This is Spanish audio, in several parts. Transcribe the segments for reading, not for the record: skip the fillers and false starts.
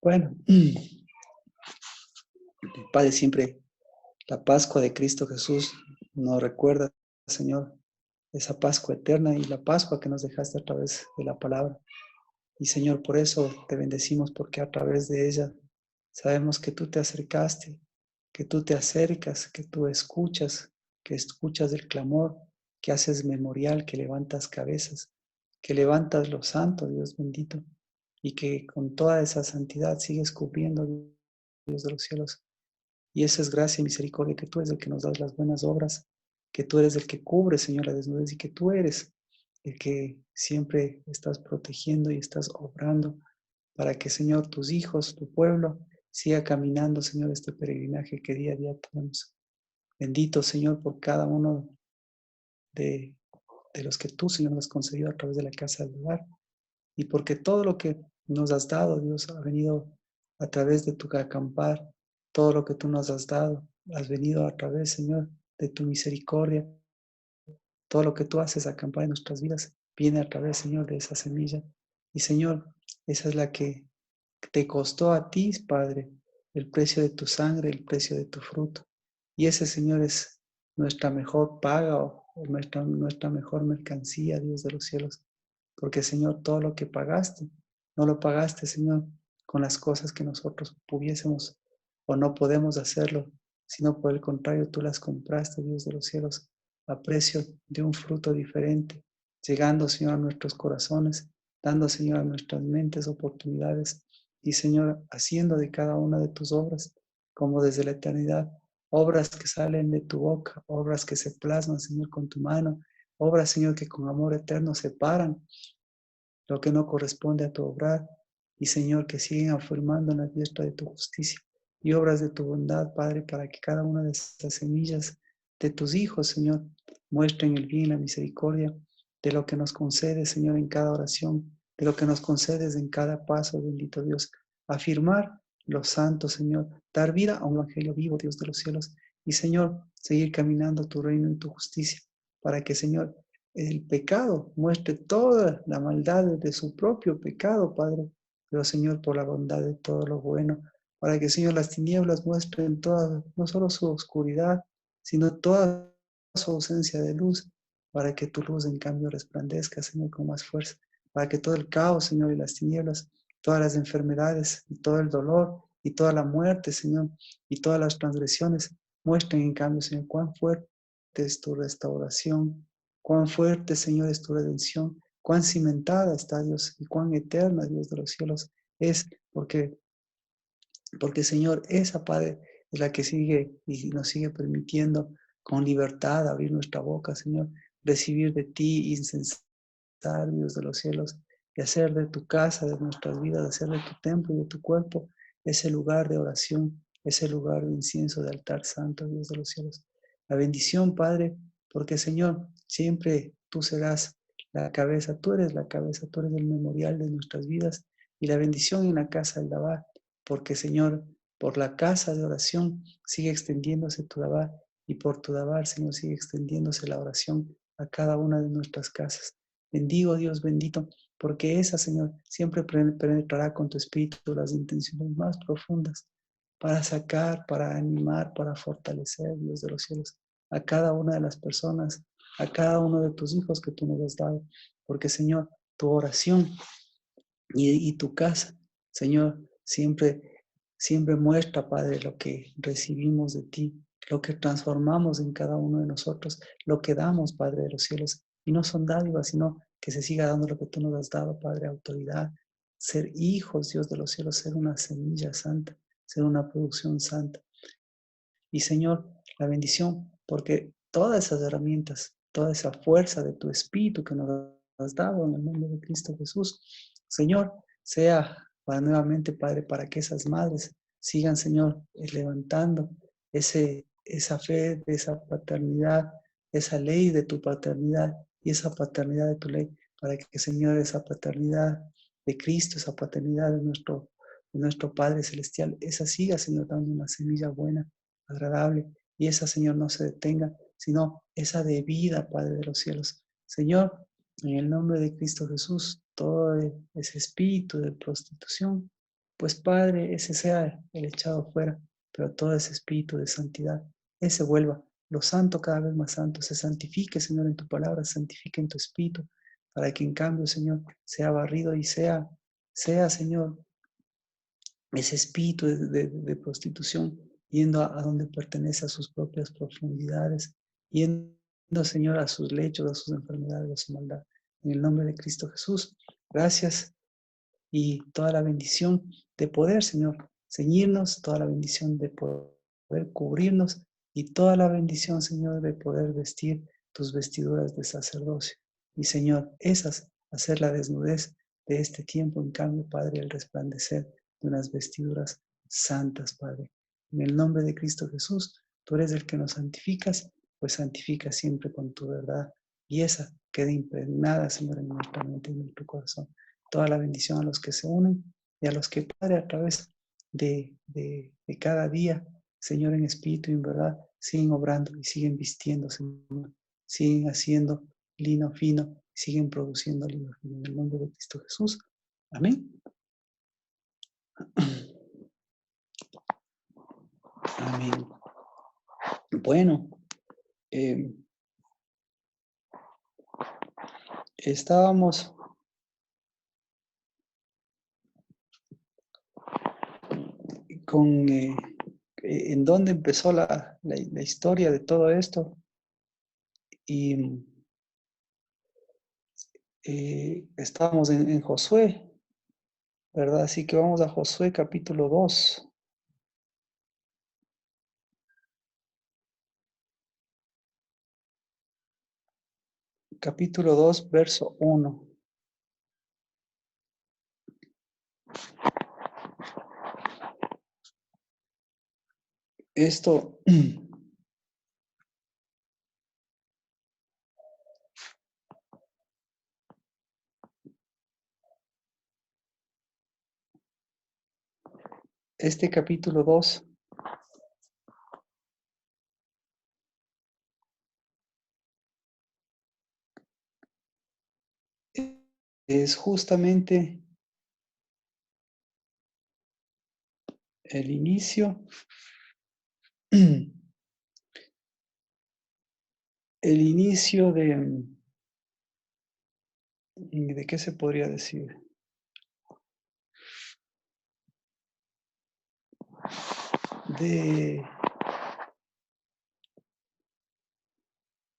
Bueno, Padre, siempre la Pascua de Cristo Jesús nos recuerda, Señor, esa Pascua eterna y la Pascua que nos dejaste a través de la palabra. Y Señor, por eso te bendecimos, porque a través de ella sabemos que tú te acercaste, que tú te acercas, que escuchas el clamor, que haces memorial, que levantas cabezas, que levantas los santos, Dios bendito, y que con toda esa santidad sigues cubriendo, Dios de los cielos. Y esa es gracia y misericordia, que tú eres el que nos das las buenas obras, que tú eres el que cubre, Señor, la desnudez, y que tú eres el que siempre estás protegiendo y estás obrando para que, Señor, tus hijos, tu pueblo, siga caminando, Señor, este peregrinaje que día a día tenemos. Bendito, Señor, por cada uno de, de los que tú, Señor, nos has concedido a través de la casa del hogar, y porque todo lo que nos has dado, Dios, ha venido a través de tu acampar. Todo lo que tú nos has dado, has venido a través, Señor, de tu misericordia. Todo lo que tú haces acampar en nuestras vidas viene a través, Señor, de esa semilla. Y Señor, esa es la que te costó a ti, Padre, el precio de tu sangre, el precio de tu fruto. Y ese, Señor, es nuestra mejor paga o nuestra mejor mercancía, Dios de los cielos. Porque, Señor, todo lo que pagaste, no lo pagaste, Señor, con las cosas que nosotros pudiésemos o no podemos hacerlo, sino por el contrario, tú las compraste, Dios de los cielos, a precio de un fruto diferente, llegando, Señor, a nuestros corazones, dando, Señor, a nuestras mentes oportunidades y, Señor, haciendo de cada una de tus obras, como desde la eternidad, obras que salen de tu boca, obras que se plasman, Señor, con tu mano, obras, Señor, que con amor eterno separan lo que no corresponde a tu obrar, y, Señor, que siguen afirmando en la diestra de tu justicia y obras de tu bondad, Padre, para que cada una de estas semillas de tus hijos, Señor, muestren el bien y la misericordia de lo que nos concedes, Señor, en cada oración, de lo que nos concedes en cada paso, bendito Dios. Afirmar los santos, Señor, dar vida a un evangelio vivo, Dios de los cielos, y, Señor, seguir caminando tu reino en tu justicia, para que, Señor, el pecado muestre toda la maldad de su propio pecado, Padre, pero, Señor, por la bondad de todo lo bueno, para que, Señor, las tinieblas muestren toda, no solo su oscuridad, sino toda su ausencia de luz, para que tu luz, en cambio, resplandezca, Señor, con más fuerza, para que todo el caos, Señor, y las tinieblas, todas las enfermedades, y todo el dolor, y toda la muerte, Señor, y todas las transgresiones, muestren, en cambio, Señor, cuán fuerte es tu restauración, cuán fuerte, Señor, es tu redención, cuán cimentada está, Dios, y cuán eterna, Dios de los cielos, es porque, Señor, esa, Padre, es la que sigue y nos sigue permitiendo con libertad abrir nuestra boca, Señor, recibir de ti, incensar, Dios de los cielos, y hacer de tu casa, de nuestras vidas, hacer de tu templo y de tu cuerpo ese lugar de oración, ese lugar de incienso, de altar santo, Dios de los cielos. La bendición, Padre, porque, Señor, siempre tú serás la cabeza, tú eres la cabeza, tú eres el memorial de nuestras vidas, y la bendición en la casa del Dabar, porque, Señor, por la casa de oración sigue extendiéndose tu Dabar, y por tu Dabar, Señor, sigue extendiéndose la oración a cada una de nuestras casas. Bendigo, Dios bendito, porque esa, Señor, siempre penetrará con tu espíritu las intenciones más profundas para sacar, para animar, para fortalecer, Dios de los cielos, a cada una de las personas, a cada uno de tus hijos que tú nos has dado. Porque, Señor, tu oración y tu casa, Señor, siempre muestra, Padre, lo que recibimos de ti, lo que transformamos en cada uno de nosotros, lo que damos, Padre de los cielos. Y no son dádivas, sino que se siga dando lo que tú nos has dado, Padre, autoridad, ser hijos, Dios de los cielos, ser una semilla santa, ser una producción santa. Y, Señor, la bendición, porque todas esas herramientas, toda esa fuerza de tu espíritu que nos has dado en el nombre de Cristo Jesús, Señor, sea para nuevamente, Padre, para que esas madres sigan, Señor, levantando esa fe de esa paternidad, esa ley de tu paternidad y esa paternidad de tu ley, para que, Señor, esa paternidad de Cristo, esa paternidad de nuestro Padre Celestial, esa siga, Señor, dando una semilla buena, agradable, y esa, Señor, no se detenga, sino esa de vida, Padre de los cielos. Señor, en el nombre de Cristo Jesús, todo ese espíritu de prostitución, pues Padre, ese sea el echado fuera, pero todo ese espíritu de santidad, ese vuelva, lo santo cada vez más santo, se santifique, Señor, en tu palabra, se santifique en tu espíritu, para que en cambio, Señor, sea barrido y sea, Señor, ese espíritu de prostitución, yendo a donde pertenece a sus propias profundidades, yendo, Señor, a sus lechos, a sus enfermedades, a su maldad. En el nombre de Cristo Jesús, gracias y toda la bendición de poder, Señor, ceñirnos, toda la bendición de poder cubrirnos y toda la bendición, Señor, de poder vestir tus vestiduras de sacerdocio. Y, Señor, hacer la desnudez de este tiempo, en cambio, Padre, el resplandecer de unas vestiduras santas, Padre. En el nombre de Cristo Jesús, tú eres el que nos santificas, pues santifica siempre con tu verdad. Y esa queda impregnada, Señor, en nuestra mente y en nuestro corazón. Toda la bendición a los que se unen y a los que, Padre, a través de cada día, Señor, en espíritu y en verdad, siguen obrando y siguen vistiendo, Señor. Siguen haciendo lino fino, siguen produciendo lino fino. En el nombre de Cristo Jesús. Amén. Amén. Bueno, estábamos con en dónde empezó la historia de todo esto y estábamos en Josué, ¿verdad? Así que vamos a Josué capítulo 2. Capítulo 2, verso 1. Esto, este capítulo 2 es justamente el inicio, el inicio ¿de qué se podría decir? De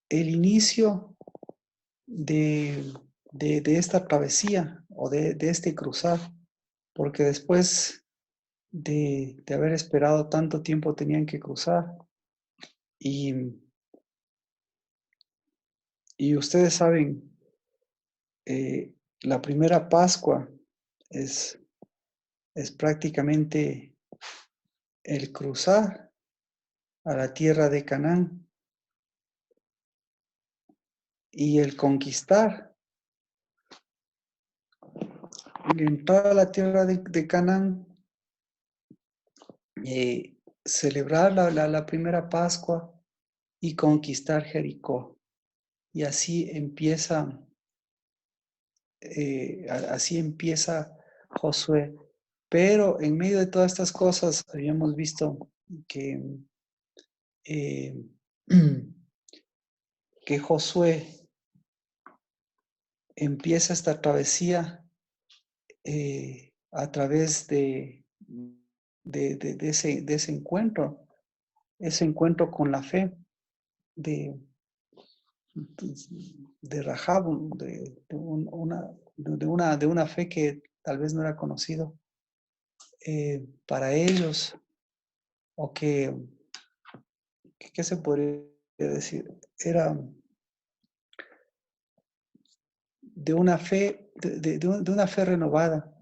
el inicio de esta travesía o de este cruzar, porque después de haber esperado tanto tiempo tenían que cruzar y, y ustedes saben, la primera Pascua es, es prácticamente el cruzar a la tierra de Canaán y el conquistar, y entrar a la tierra de Canaán, celebrar la primera Pascua y conquistar Jericó. Y así empieza Josué. Pero en medio de todas estas cosas habíamos visto que, eh, que Josué empieza esta travesía a través de ese encuentro con la fe de, de Rahab, de una fe que tal vez no era conocido para ellos, o ¿qué se podría decir? Era de una fe, de una fe renovada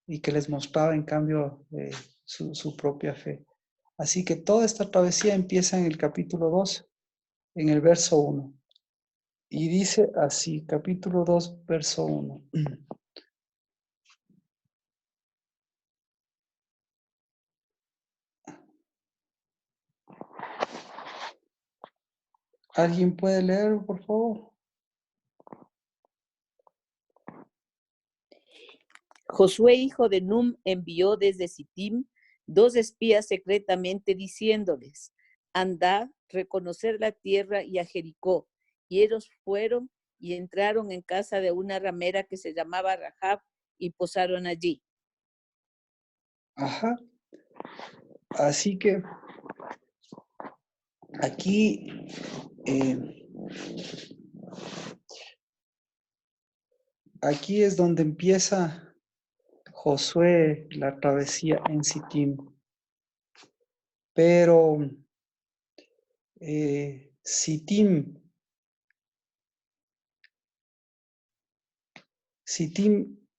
y que les mostraba en cambio su propia fe. Así que toda esta travesía empieza en el capítulo 2, en el verso 1. Y dice así, capítulo 2, verso 1. ¿Alguien puede leer, por favor? Josué, hijo de Num, envió desde Sittim 2 espías secretamente diciéndoles: andad, reconocer la tierra y a Jericó. Y ellos fueron y entraron en casa de una ramera que se llamaba Rahab y posaron allí. Ajá. Así que aquí aquí es donde empieza Josué la travesía en Sittim. Pero Sittim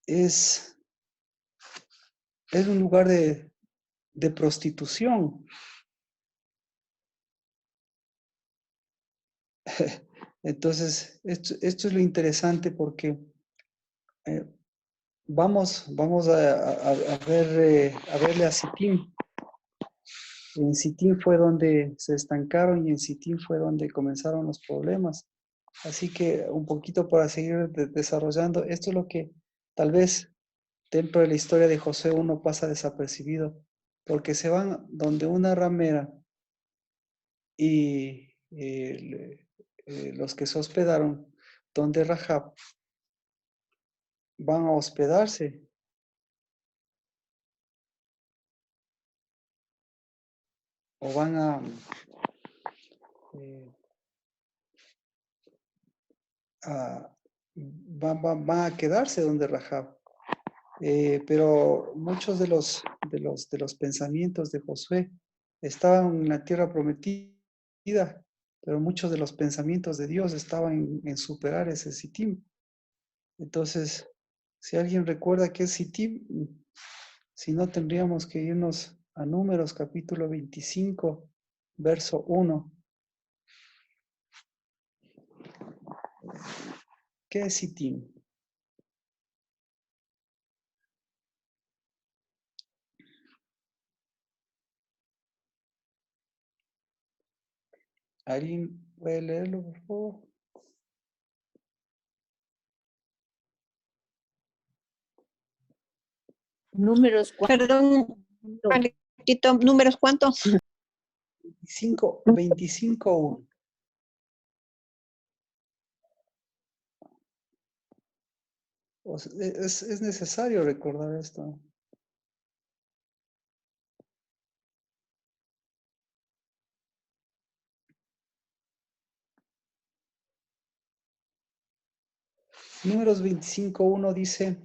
es un lugar de prostitución. Entonces, esto es lo interesante porque vamos a verle a Sittim. En Sittim fue donde se estancaron y en Sittim fue donde comenzaron los problemas. Así que un poquito para seguir desarrollando, esto es lo que tal vez dentro de la historia de José uno pasa desapercibido, porque se van donde una ramera y los que se hospedaron, donde Rahab, van a hospedarse. O van van a quedarse donde Rahab. Pero muchos de los pensamientos de Josué estaban en la tierra prometida, pero muchos de los pensamientos de Dios estaban en superar ese Sittim. Entonces, si alguien recuerda qué es Sittim, si no tendríamos que irnos a Números capítulo 25, verso 1. ¿Qué es Sittim? ¿Alguien puede leerlo, por favor? Números. Perdón, Alejito, ¿números cuántos? 25, 1. O sea, es necesario recordar esto. Números 25:1 dice: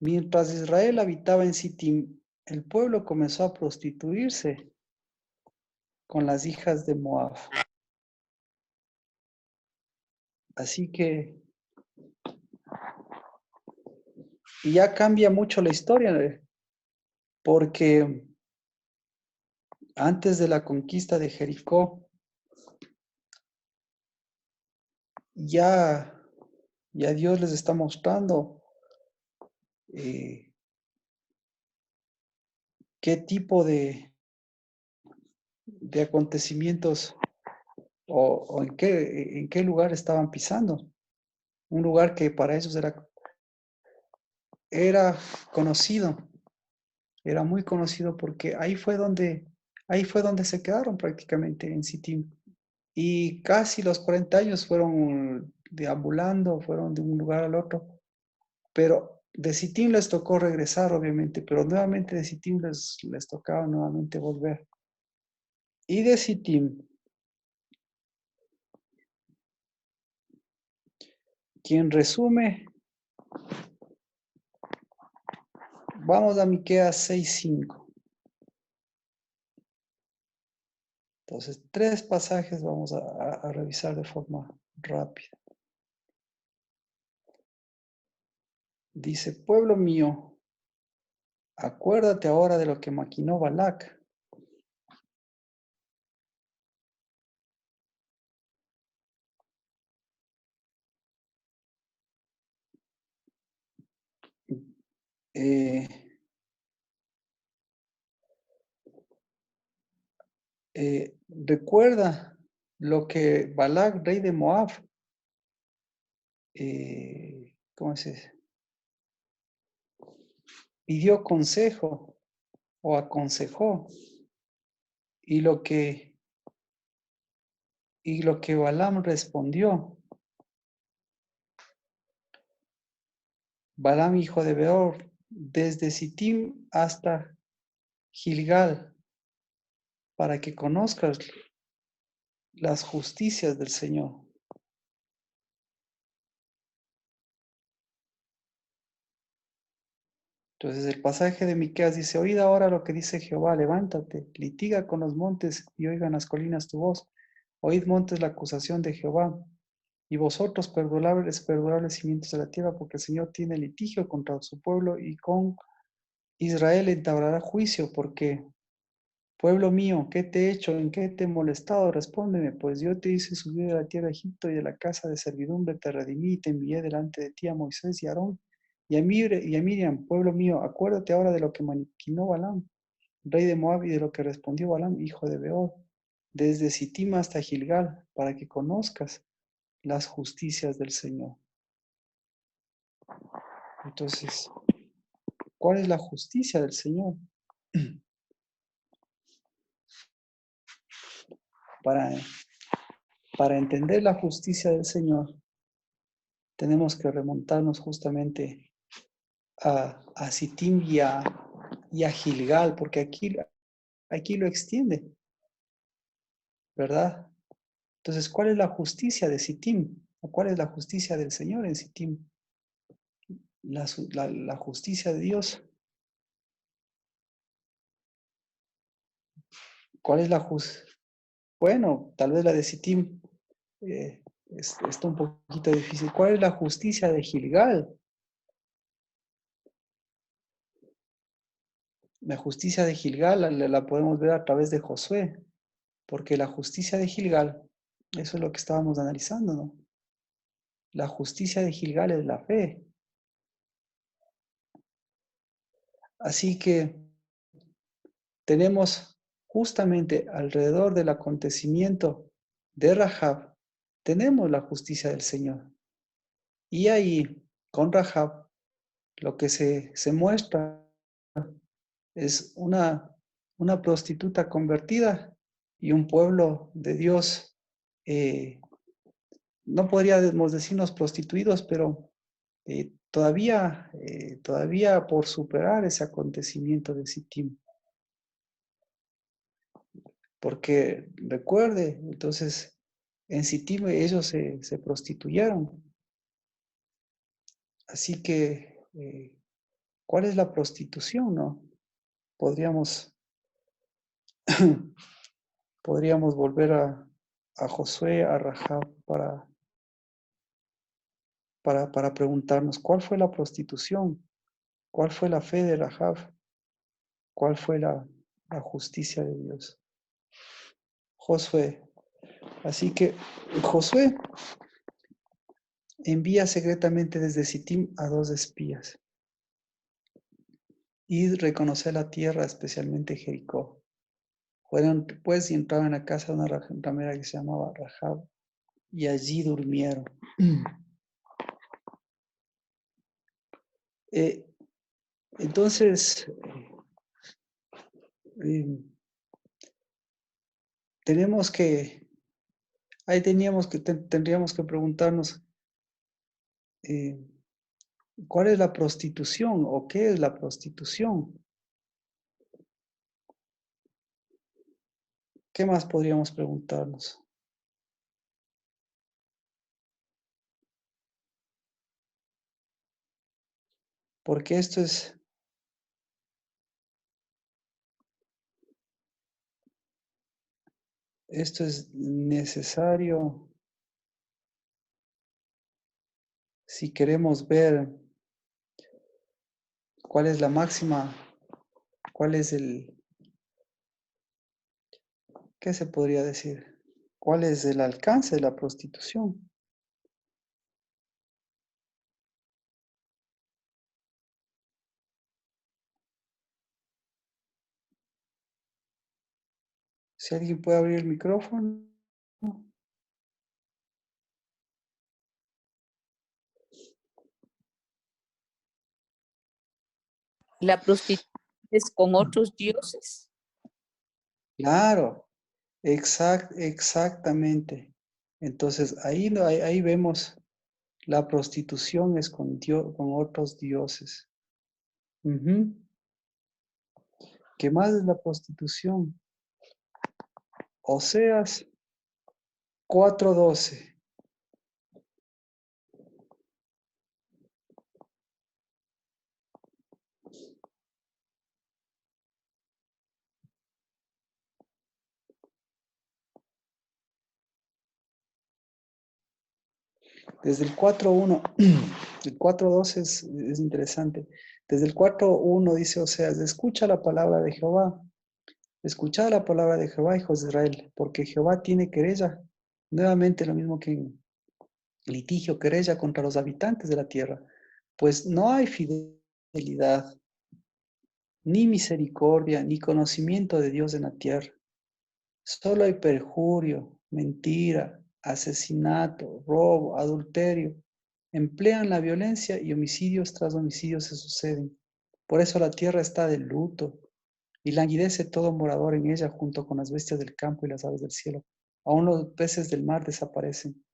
mientras Israel habitaba en Sittim, el pueblo comenzó a prostituirse con las hijas de Moab. Así que ya cambia mucho la historia, porque antes de la conquista de Jericó, ya Dios les está mostrando qué tipo de acontecimientos o en qué lugar estaban pisando. Un lugar que para ellos era conocido, era muy conocido porque ahí fue donde se quedaron prácticamente en Sittim. Y casi los 40 años fueron deambulando, fueron de un lugar al otro. Pero de Sittim les tocó regresar, obviamente, pero nuevamente de Sittim les tocaba nuevamente volver. Y de Sittim, quien resume, vamos a Miqueas 6:5. Entonces, 3 pasajes vamos a revisar de forma rápida. Dice: pueblo mío, acuérdate ahora de lo que maquinó Balac. Recuerda lo que Balac, rey de Moab, ¿cómo es eso? pidió consejo o aconsejó, y lo que Balaam respondió, Balaam hijo de Beor, desde Sittim hasta Gilgal, para que conozcas las justicias del Señor. Entonces el pasaje de Miqueas dice, oíd ahora lo que dice Jehová, levántate, litiga con los montes y oigan las colinas tu voz. Oíd montes la acusación de Jehová, y vosotros perdurables cimientos de la tierra, porque el Señor tiene litigio contra su pueblo y con Israel entablará juicio, porque pueblo mío, ¿qué te he hecho? ¿En qué te he molestado? Respóndeme, pues yo te hice subir de la tierra de Egipto y de la casa de servidumbre te redimí y te envié delante de ti a Moisés y a Aarón y a Miriam, pueblo mío, acuérdate ahora de lo que maquinó Balaam, rey de Moab, y de lo que respondió Balaam, hijo de Beor, desde Sittim hasta Gilgal, para que conozcas las justicias del Señor. Entonces, ¿cuál es la justicia del Señor? Para entender la justicia del Señor, tenemos que remontarnos justamente a Sittim y a Gilgal, porque aquí lo extiende, ¿verdad? Entonces, ¿cuál es la justicia de Sittim? ¿O cuál es la justicia del Señor en Sittim? La justicia de Dios. ¿Cuál es la justicia? Bueno, tal vez la de Sittim está un poquito difícil. ¿Cuál es la justicia de Gilgal? La justicia de Gilgal la podemos ver a través de Josué, porque la justicia de Gilgal, eso es lo que estábamos analizando, ¿no? La justicia de Gilgal es la fe. Así que tenemos justamente alrededor del acontecimiento de Rahab, tenemos la justicia del Señor. Y ahí, con Rahab, lo que se muestra es una prostituta convertida y un pueblo de Dios, no podríamos decirnos prostituidos, pero todavía por superar ese acontecimiento de Sittim. Porque recuerde, entonces, en Sittim ellos se prostituyeron. Así que, ¿cuál es la prostitución, no? Podríamos, podríamos volver a Josué, a Rahab, para preguntarnos, ¿cuál fue la prostitución? ¿Cuál fue la fe de Rahab? ¿Cuál fue la justicia de Dios? Josué. Así que Josué envía secretamente desde Sittim a 2 espías y reconocer la tierra, especialmente Jericó. Fueron pues y entraron a casa de una ramera que se llamaba Rahab y allí durmieron. Entonces, eh, tendríamos que preguntarnos ¿cuál es la prostitución o qué es la prostitución? ¿Qué más podríamos preguntarnos? Porque esto es necesario si queremos ver cuál es la máxima, cuál es ¿qué se podría decir? ¿Cuál es el alcance de la prostitución? Si alguien puede abrir el micrófono. La prostitución es con otros dioses. Claro, exactamente. Entonces, ahí, ahí vemos, la prostitución es con otros dioses. Ujú. ¿Qué más es la prostitución? Oseas 4:12. Desde el 4:1, el 4:12 es interesante. Desde el 4:1 dice Oseas, escucha la palabra de Jehová. Escuchad la palabra de Jehová, hijos de Israel, porque Jehová tiene querella. Nuevamente lo mismo que en litigio, querella contra los habitantes de la tierra. Pues no hay fidelidad, ni misericordia, ni conocimiento de Dios en la tierra. Solo hay perjurio, mentira, asesinato, robo, adulterio. Emplean la violencia y homicidios tras homicidios se suceden. Por eso la tierra está de luto y languidece todo morador en ella junto con las bestias del campo y las aves del cielo. Aún los peces del mar desaparecen.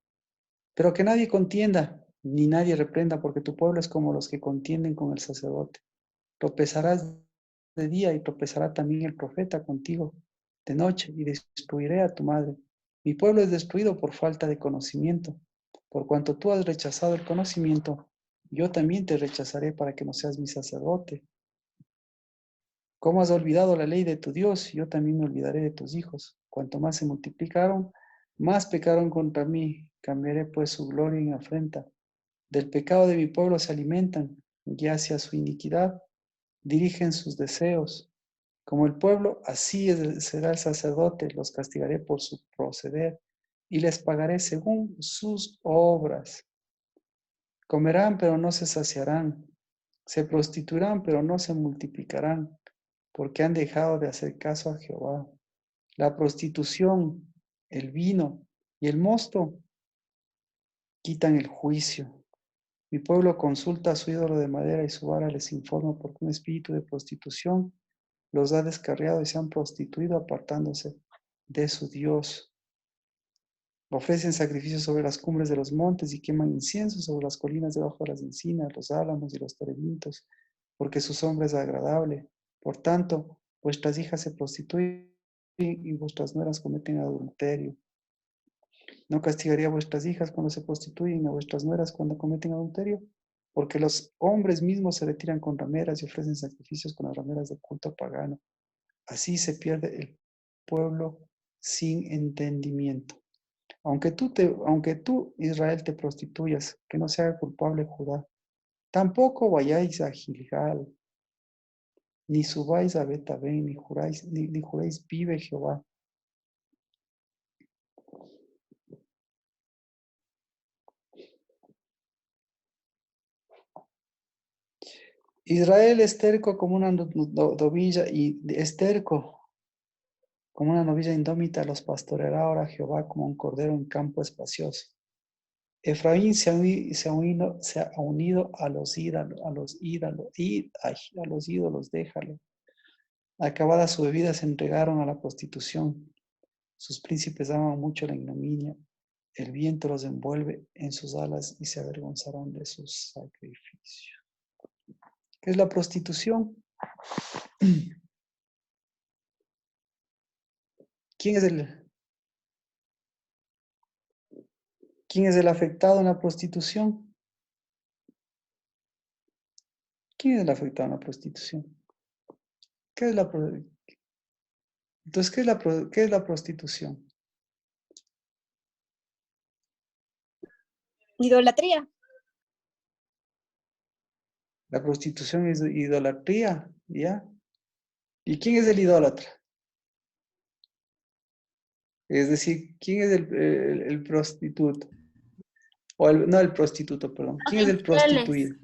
Pero que nadie contienda, ni nadie reprenda, porque tu pueblo es como los que contienden con el sacerdote. Tropezarás de día y tropezará también el profeta contigo de noche y destruiré a tu madre. Mi pueblo es destruido por falta de conocimiento. Por cuanto tú has rechazado el conocimiento, yo también te rechazaré para que no seas mi sacerdote. Como has olvidado la ley de tu Dios, yo también me olvidaré de tus hijos. Cuanto más se multiplicaron, más pecaron contra mí. Cambiaré pues su gloria en afrenta. Del pecado de mi pueblo se alimentan, y hacia su iniquidad dirigen sus deseos. Como el pueblo, así será el sacerdote, los castigaré por su proceder y les pagaré según sus obras. Comerán, pero no se saciarán. Se prostituirán, pero no se multiplicarán, porque han dejado de hacer caso a Jehová. La prostitución, el vino y el mosto quitan el juicio. Mi pueblo consulta a su ídolo de madera y su vara les informa porque un espíritu de prostitución los ha descarriado y se han prostituido apartándose de su Dios. Ofrecen sacrificios sobre las cumbres de los montes y queman incienso sobre las colinas debajo de las encinas, los álamos y los terebintos, porque su sombra es agradable. Por tanto, vuestras hijas se prostituyen y vuestras nueras cometen adulterio. No castigaría a vuestras hijas cuando se prostituyen, a vuestras nueras cuando cometen adulterio, porque los hombres mismos se retiran con rameras y ofrecen sacrificios con las rameras de culto pagano. Así se pierde el pueblo sin entendimiento. Aunque tú, Israel, te prostituyas, que no se haga culpable Judá. Tampoco vayáis a Gilgal, ni subáis a Betabén, ni juréis, vive Jehová. Israel es terco como una novilla y es terco como una novilla indómita, los pastoreará ahora Jehová como un cordero en campo espacioso. Efraín se ha unido a los ídolos, déjalo. Acabada su bebida se entregaron a la prostitución. Sus príncipes aman mucho la ignominia. El viento los envuelve en sus alas y se avergonzarán de sus sacrificios. ¿Qué es la prostitución? ¿Quién es el afectado en la prostitución? ¿Quién es el afectado en la prostitución? Entonces, ¿qué es la prostitución? Idolatría. La prostitución es idolatría, ¿ya? ¿Y quién es el idólatra? Es decir, ¿quién es el prostituto? No el prostituto, perdón. ¿Quién es el prostituido?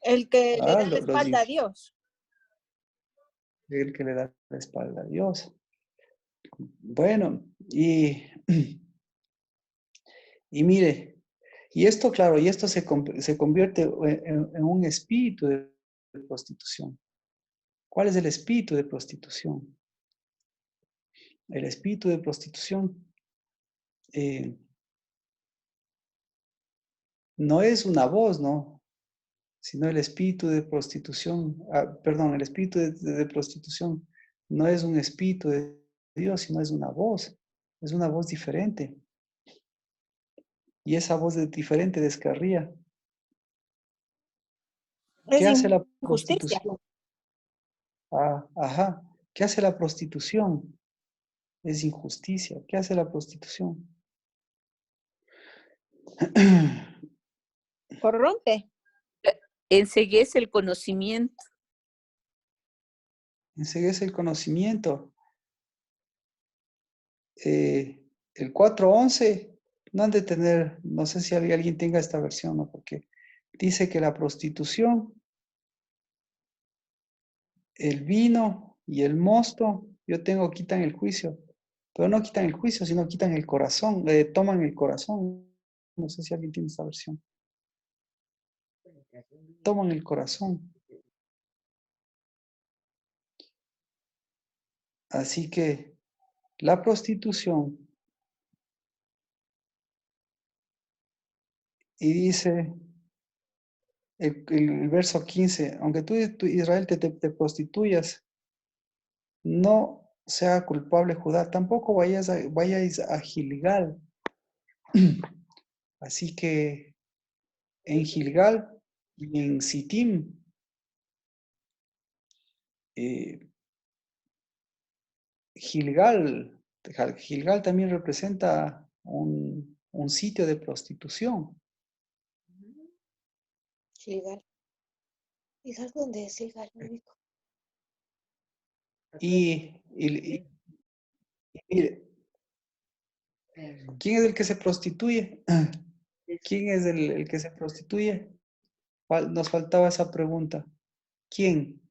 El que le da la Los espalda a Dios. el que le da la espalda a Dios. Bueno, y mire, y esto, claro, y esto se convierte en un espíritu de prostitución. ¿Cuál es el espíritu de prostitución? El espíritu de prostitución no es una voz, ¿no? Sino el espíritu de prostitución, perdón, el espíritu de prostitución no es un espíritu de Dios, sino es una voz diferente. Y esa voz diferente descarría. ¿Qué hace la injusticia. prostitución? Ajá. ¿Qué hace la prostitución? Es injusticia. ¿Qué hace la prostitución? Corrompe. Enceguece el conocimiento. Enseguece el conocimiento. El 4:11 no han de tener, no sé si alguien tenga esta versión, ¿no? Porque dice que la prostitución, el vino y el mosto, quitan el juicio, pero no quitan el juicio, sino quitan el corazón, toman el corazón. No sé si alguien tiene esta versión. Toman el corazón. Así que la prostitución, y dice el verso 15, aunque tú Israel te prostituyas, no sea culpable Judá, tampoco vayáis a Gilgal. Así que en Gilgal y en Sittim, Gilgal también representa un sitio de prostitución. Gilgal. ¿Gilgal dónde es Gilgal? Y mire, ¿quién es el que se prostituye? ¿Quién es el que se prostituye? Nos faltaba esa pregunta. ¿Quién?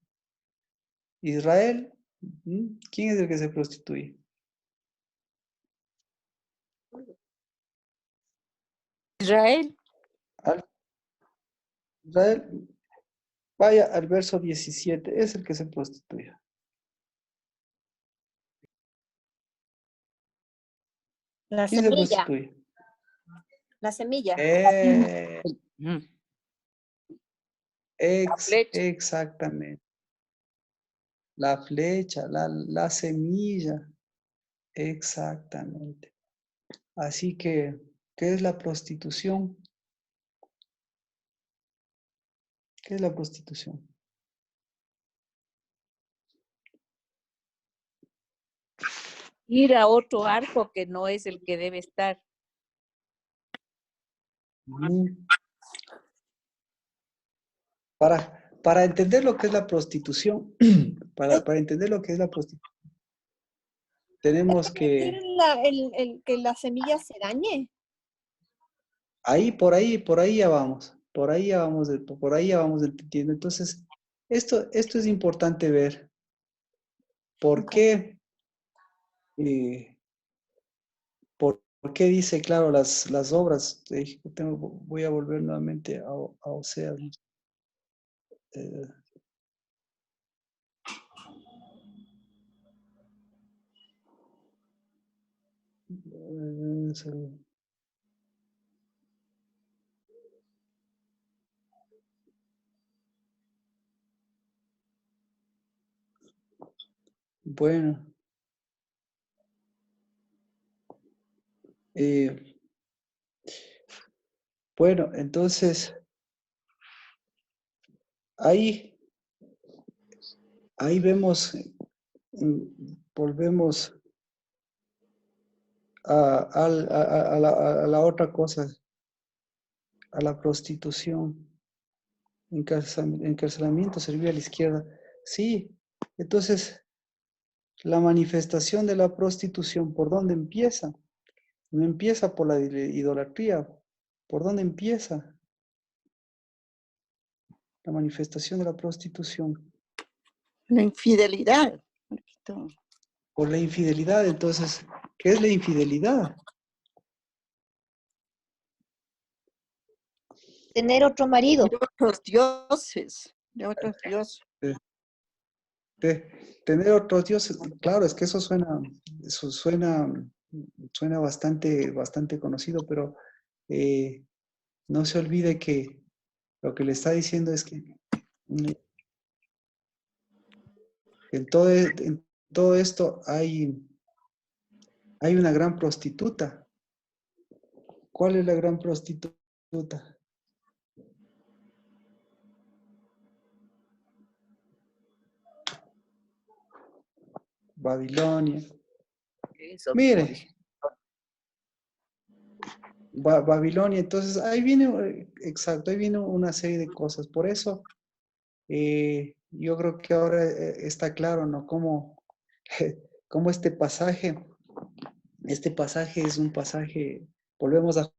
¿Israel? ¿Quién es el que se prostituye? Israel. Israel, vaya al verso 17, es el que se prostituye. La ¿Quién se semilla. prostituye? La semilla. Mm. Flecha. Exactamente. La flecha, la semilla. Exactamente. Así que, ¿qué es la prostitución? ¿Qué es la prostitución? Ir a otro arco que no es el que debe estar. Para entender lo que es la prostitución, para entender lo que es la prostitución, tenemos que Que la semilla se dañe. por ahí ya vamos, por ahí ya vamos entendiendo. Entonces, esto es importante ver. ¿Por qué? ¿Por qué dice, claro, las obras? Voy a volver nuevamente a Oseas. Bueno. Bueno, entonces, ahí vemos, volvemos a la otra cosa, a la prostitución, encarcelamiento, servir a la izquierda. Sí, entonces, la manifestación de la prostitución, ¿por dónde empieza? No empieza por la idolatría. ¿Por dónde empieza la manifestación de la prostitución? La infidelidad. Por la infidelidad. Entonces, ¿qué es la infidelidad? Tener otro marido. Otros dioses. de otros dioses. Tener otros dioses, claro, es que suena bastante conocido, pero no se olvide que lo que le está diciendo es que en todo esto hay una gran prostituta. ¿Cuál es la gran prostituta? Babilonia. Eso mismo Mire, dije. Babilonia, entonces ahí viene, exacto, ahí viene una serie de cosas. Por eso yo creo que ahora está claro, ¿no? Cómo este pasaje es un pasaje, volvemos a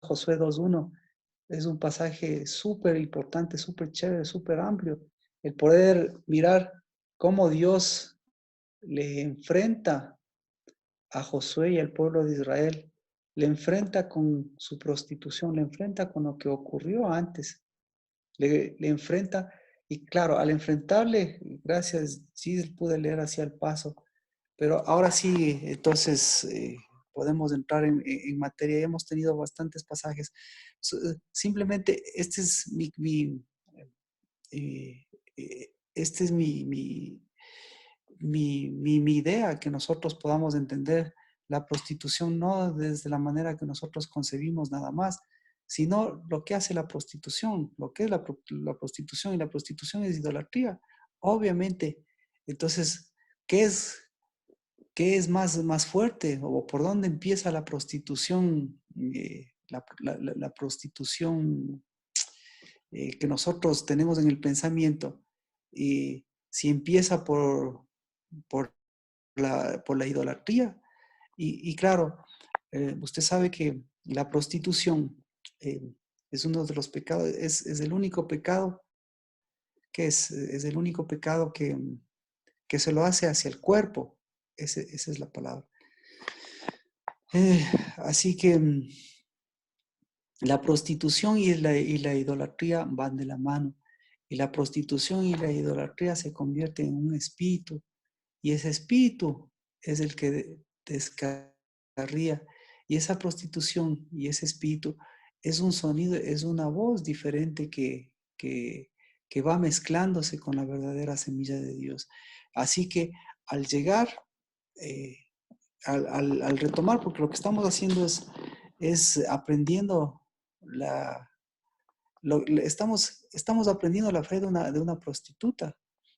Josué 2:1, es un pasaje súper importante, súper chévere, súper amplio. El poder mirar cómo Dios le enfrenta a Josué y al pueblo de Israel, le enfrenta con su prostitución, le enfrenta con lo que ocurrió antes, le enfrenta, y claro, al enfrentarle, gracias, sí pude leer hacia el paso, pero ahora sí, entonces podemos entrar en materia. Ya hemos tenido bastantes pasajes. Simplemente este es este es mi idea, que nosotros podamos entender la prostitución no desde la manera que nosotros concebimos nada más, sino lo que hace la prostitución, lo que es la prostitución, y la prostitución es idolatría, obviamente. Entonces, ¿qué es más fuerte? ¿O por dónde empieza la prostitución? La prostitución que nosotros tenemos en el pensamiento. Si empieza por la idolatría. Y claro, usted sabe que la prostitución es uno de los pecados, es el único pecado es el único pecado que se lo hace hacia el cuerpo. Esa es la palabra. Así que la prostitución y la idolatría van de la mano. Y la prostitución y la idolatría se convierten en un espíritu. Y ese espíritu es el que descarría. Y esa prostitución y ese espíritu es un sonido, es una voz diferente que va mezclándose con la verdadera semilla de Dios. Así que al llegar, eh, al retomar, porque lo que estamos haciendo es aprendiendo estamos aprendiendo la fe de una prostituta.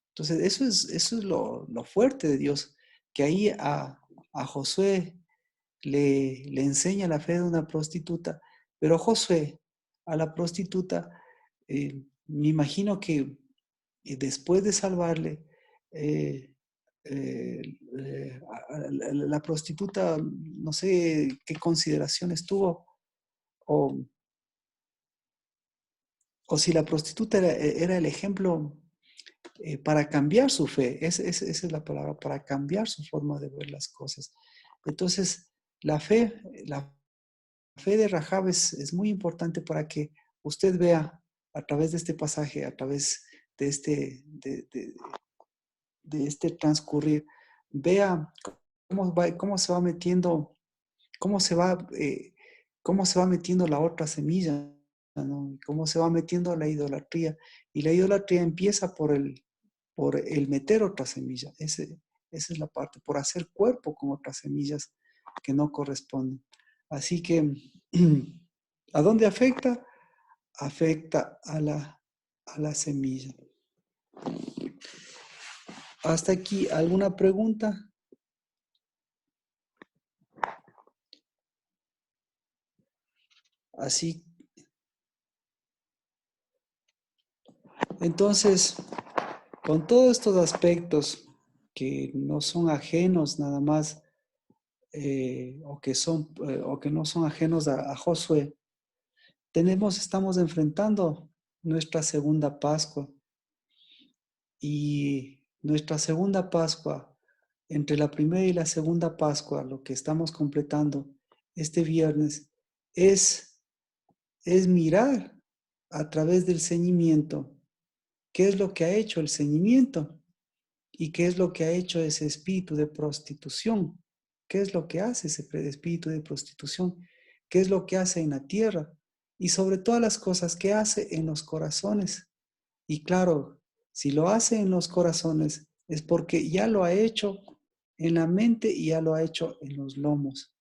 Entonces, eso es lo fuerte de Dios, que ahí a Josué le enseña la fe de una prostituta, pero Josué a la prostituta, me imagino que después de salvarle, la prostituta, no sé qué consideraciones tuvo, o, o si la prostituta era el ejemplo para cambiar su fe. Esa es la palabra, para cambiar su forma de ver las cosas. Entonces, la fe de Rahab es muy importante para que usted vea a través de este pasaje, a través de de este transcurrir, vea cómo se va metiendo, cómo se va, cómo se va metiendo la otra semilla, ¿no? Cómo se va metiendo la idolatría. Y la idolatría empieza por el meter otra semilla. Esa es la parte, por hacer cuerpo con otras semillas que no corresponden. Así que, ¿a dónde afecta? Afecta a la semilla. ¿Hasta aquí alguna pregunta? Así. Entonces, con todos estos aspectos que no son ajenos nada más, o que no son ajenos a Josué, estamos enfrentando nuestra segunda Pascua. Y nuestra segunda Pascua, entre la primera y la segunda Pascua, lo que estamos completando este viernes, es mirar a través del ceñimiento ¿Qué es lo que ha hecho el ceñimiento? ¿Y qué es lo que ha hecho ese espíritu de prostitución? ¿Qué es lo que hace ese espíritu de prostitución? ¿Qué es lo que hace en la tierra? Y sobre todas las cosas, ¿qué hace en los corazones? Y claro, si lo hace en los corazones, es porque ya lo ha hecho en la mente y ya lo ha hecho en los lomos.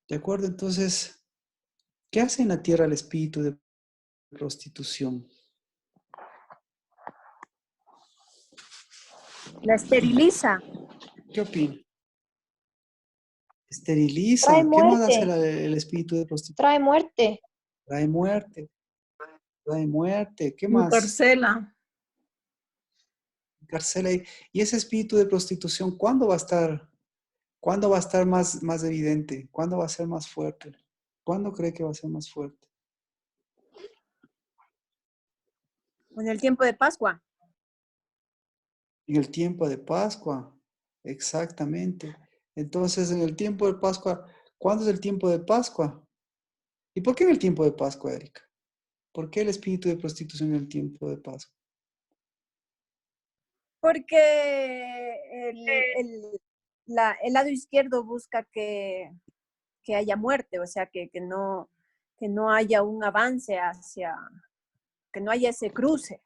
¿De acuerdo? Entonces, ¿qué hace en la tierra el espíritu de prostitución? La esteriliza. ¿Qué opina? Esteriliza. Trae ¿Qué más hace muerte, el espíritu de prostitución? trae muerte. Trae muerte. Trae muerte. ¿Qué más? Encarcela. Encarcela. Y ese espíritu de prostitución, ¿cuándo va a estar? ¿Cuándo va a estar más evidente? ¿Cuándo va a ser más fuerte? ¿Cuándo cree que va a ser más fuerte? En el tiempo de Pascua. En el tiempo de Pascua. Exactamente. Entonces, en el tiempo de Pascua, ¿cuándo es el tiempo de Pascua? ¿Y por qué en el tiempo de Pascua, Erika? ¿Por qué el espíritu de prostitución en el tiempo de Pascua? Porque el lado izquierdo busca que haya muerte, o sea, que no haya un avance hacia, que no haya ese cruce,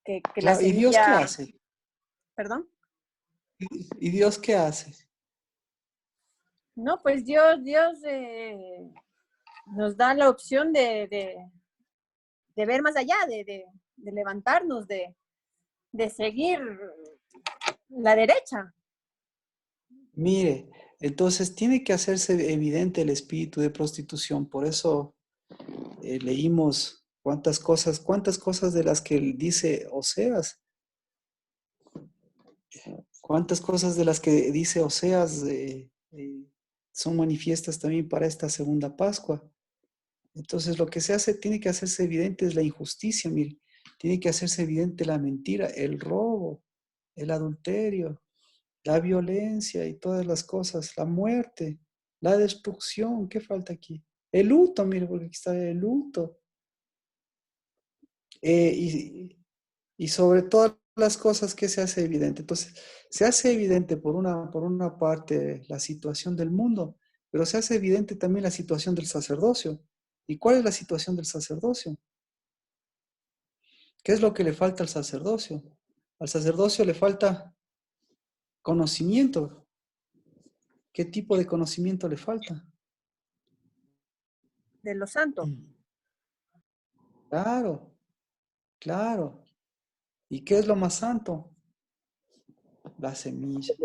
que la Claro, ¿y Dios qué semilla, hace? perdón, ¿Y Dios qué hace? no, pues Dios nos da la opción de ver más allá, de levantarnos, de seguir la derecha. Mire, entonces tiene que hacerse evidente el espíritu de prostitución. Por eso leímos cuántas cosas de las que él dice Oseas, cuántas cosas de las que dice Oseas son manifiestas también para esta segunda Pascua. Entonces lo que se hace, tiene que hacerse evidente es la injusticia, mire, tiene que hacerse evidente la mentira, el robo, el adulterio, la violencia y todas las cosas, la muerte, la destrucción, ¿qué falta aquí? El luto, mire, porque aquí está el luto. Y sobre todas las cosas que se hace evidente. Entonces, se hace evidente por una parte la situación del mundo, pero se hace evidente también la situación del sacerdocio. ¿Y cuál es la situación del sacerdocio? ¿Qué es lo que le falta al sacerdocio? Al sacerdocio le falta conocimiento. ¿Qué tipo de conocimiento le falta? De lo santo. Claro, claro. ¿Y qué es lo más santo? La semilla.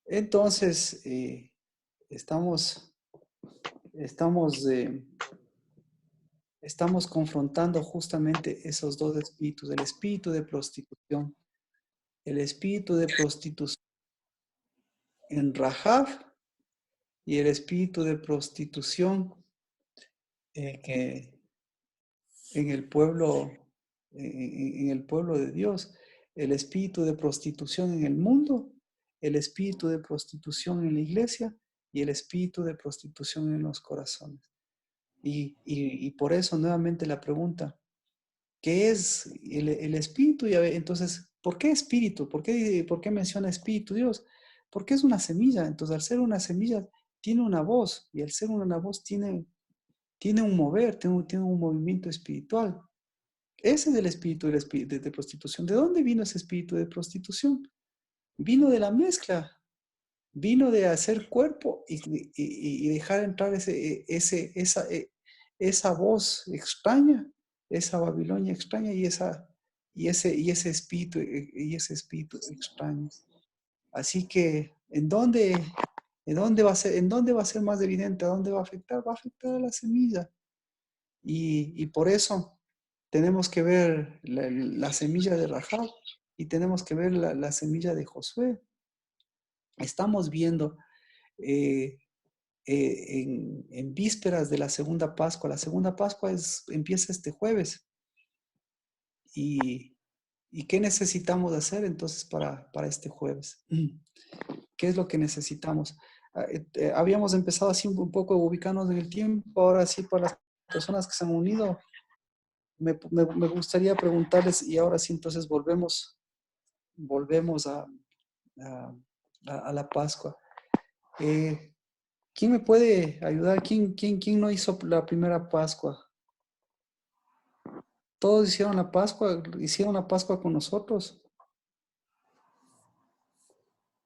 Entonces, estamos confrontando justamente esos dos espíritus, el espíritu de prostitución, el espíritu de prostitución en Rahab y el espíritu de prostitución que en el pueblo, en el pueblo de Dios, el espíritu de prostitución en el mundo, el espíritu de prostitución en la iglesia y el espíritu de prostitución en los corazones. Y por eso nuevamente la pregunta, ¿qué es el espíritu? Y entonces, ¿por qué espíritu? ¿Por qué menciona espíritu Dios? Porque es una semilla. Entonces, al ser una semilla, tiene una voz. Y al ser una voz, tiene un mover, tiene un movimiento espiritual. Ese es el espíritu de prostitución. ¿De dónde vino ese espíritu de prostitución? Vino de la mezcla. Vino de hacer cuerpo y dejar entrar esa voz extraña, esa Babilonia extraña y ese espíritu extraño. Así que, ¿en dónde va a ser más evidente? ¿A dónde va a afectar? Va a afectar a la semilla. Y por eso tenemos que ver la semilla de Rahab y tenemos que ver la semilla de Josué. Estamos viendo en vísperas de la segunda Pascua. La segunda Pascua empieza este jueves. ¿Y qué necesitamos hacer entonces para este jueves? ¿Qué es lo que necesitamos? Habíamos empezado así un poco a ubicarnos en el tiempo, ahora sí para las personas que se han unido, me gustaría preguntarles, y ahora sí, entonces volvemos a, a la Pascua. ¿Quién me puede ayudar? ¿Quién no hizo la primera Pascua? Todos hicieron la Pascua con nosotros.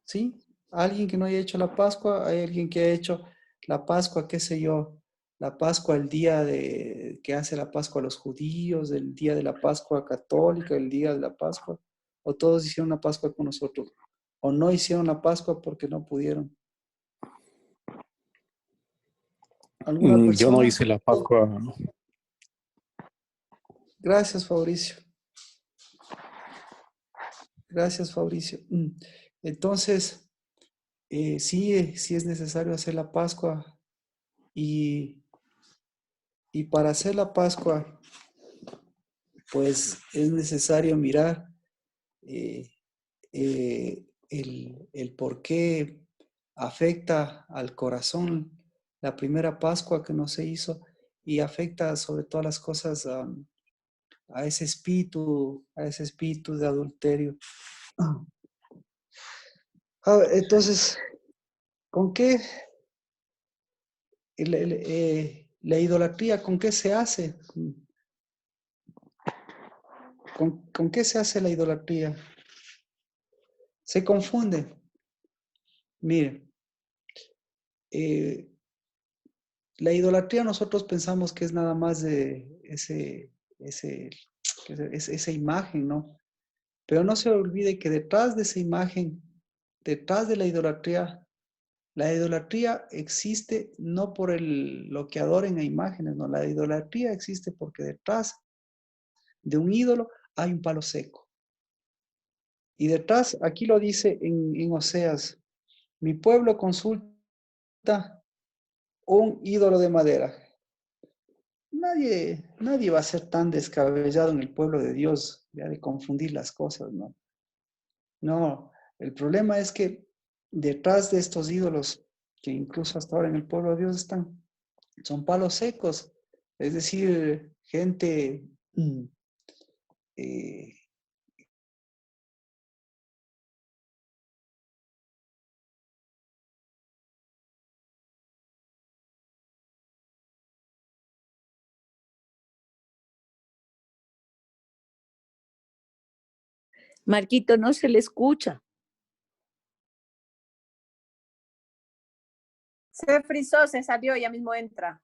¿Sí? Alguien que no haya hecho la Pascua, hay alguien que ha hecho la Pascua, qué sé yo, la Pascua, el día de que hace la Pascua a los judíos, el día de la Pascua católica, el día de la Pascua, o todos hicieron la Pascua con nosotros, o no hicieron la Pascua porque no pudieron. ¿Alguna Yo no persona? hice la Pascua. Gracias, Fabricio. Gracias, Fabricio. Entonces, sí es necesario hacer la Pascua y, y para hacer la Pascua, pues es necesario mirar el por qué afecta al corazón la primera Pascua que no se hizo y afecta sobre todas las cosas a ese espíritu de adulterio. Entonces, ¿con qué la idolatría, con qué se hace? ¿Con qué se hace la idolatría? Se confunde. Mire, la idolatría nosotros pensamos que es nada más de esa imagen, ¿no? Pero no se olvide que detrás de esa imagen, detrás de la idolatría existe no por lo que adoren a imágenes, no, la idolatría existe porque detrás de un ídolo hay un palo seco. Y detrás, aquí lo dice en Oseas, mi pueblo consulta un ídolo de madera. Nadie va a ser tan descabellado en el pueblo de Dios, ya de confundir las cosas, ¿no? No, el problema es que detrás de estos ídolos, que incluso hasta ahora en el pueblo de Dios están, son palos secos, es decir, gente eh, Marquito, no se le escucha. Se frizó, se salió, ya mismo entra.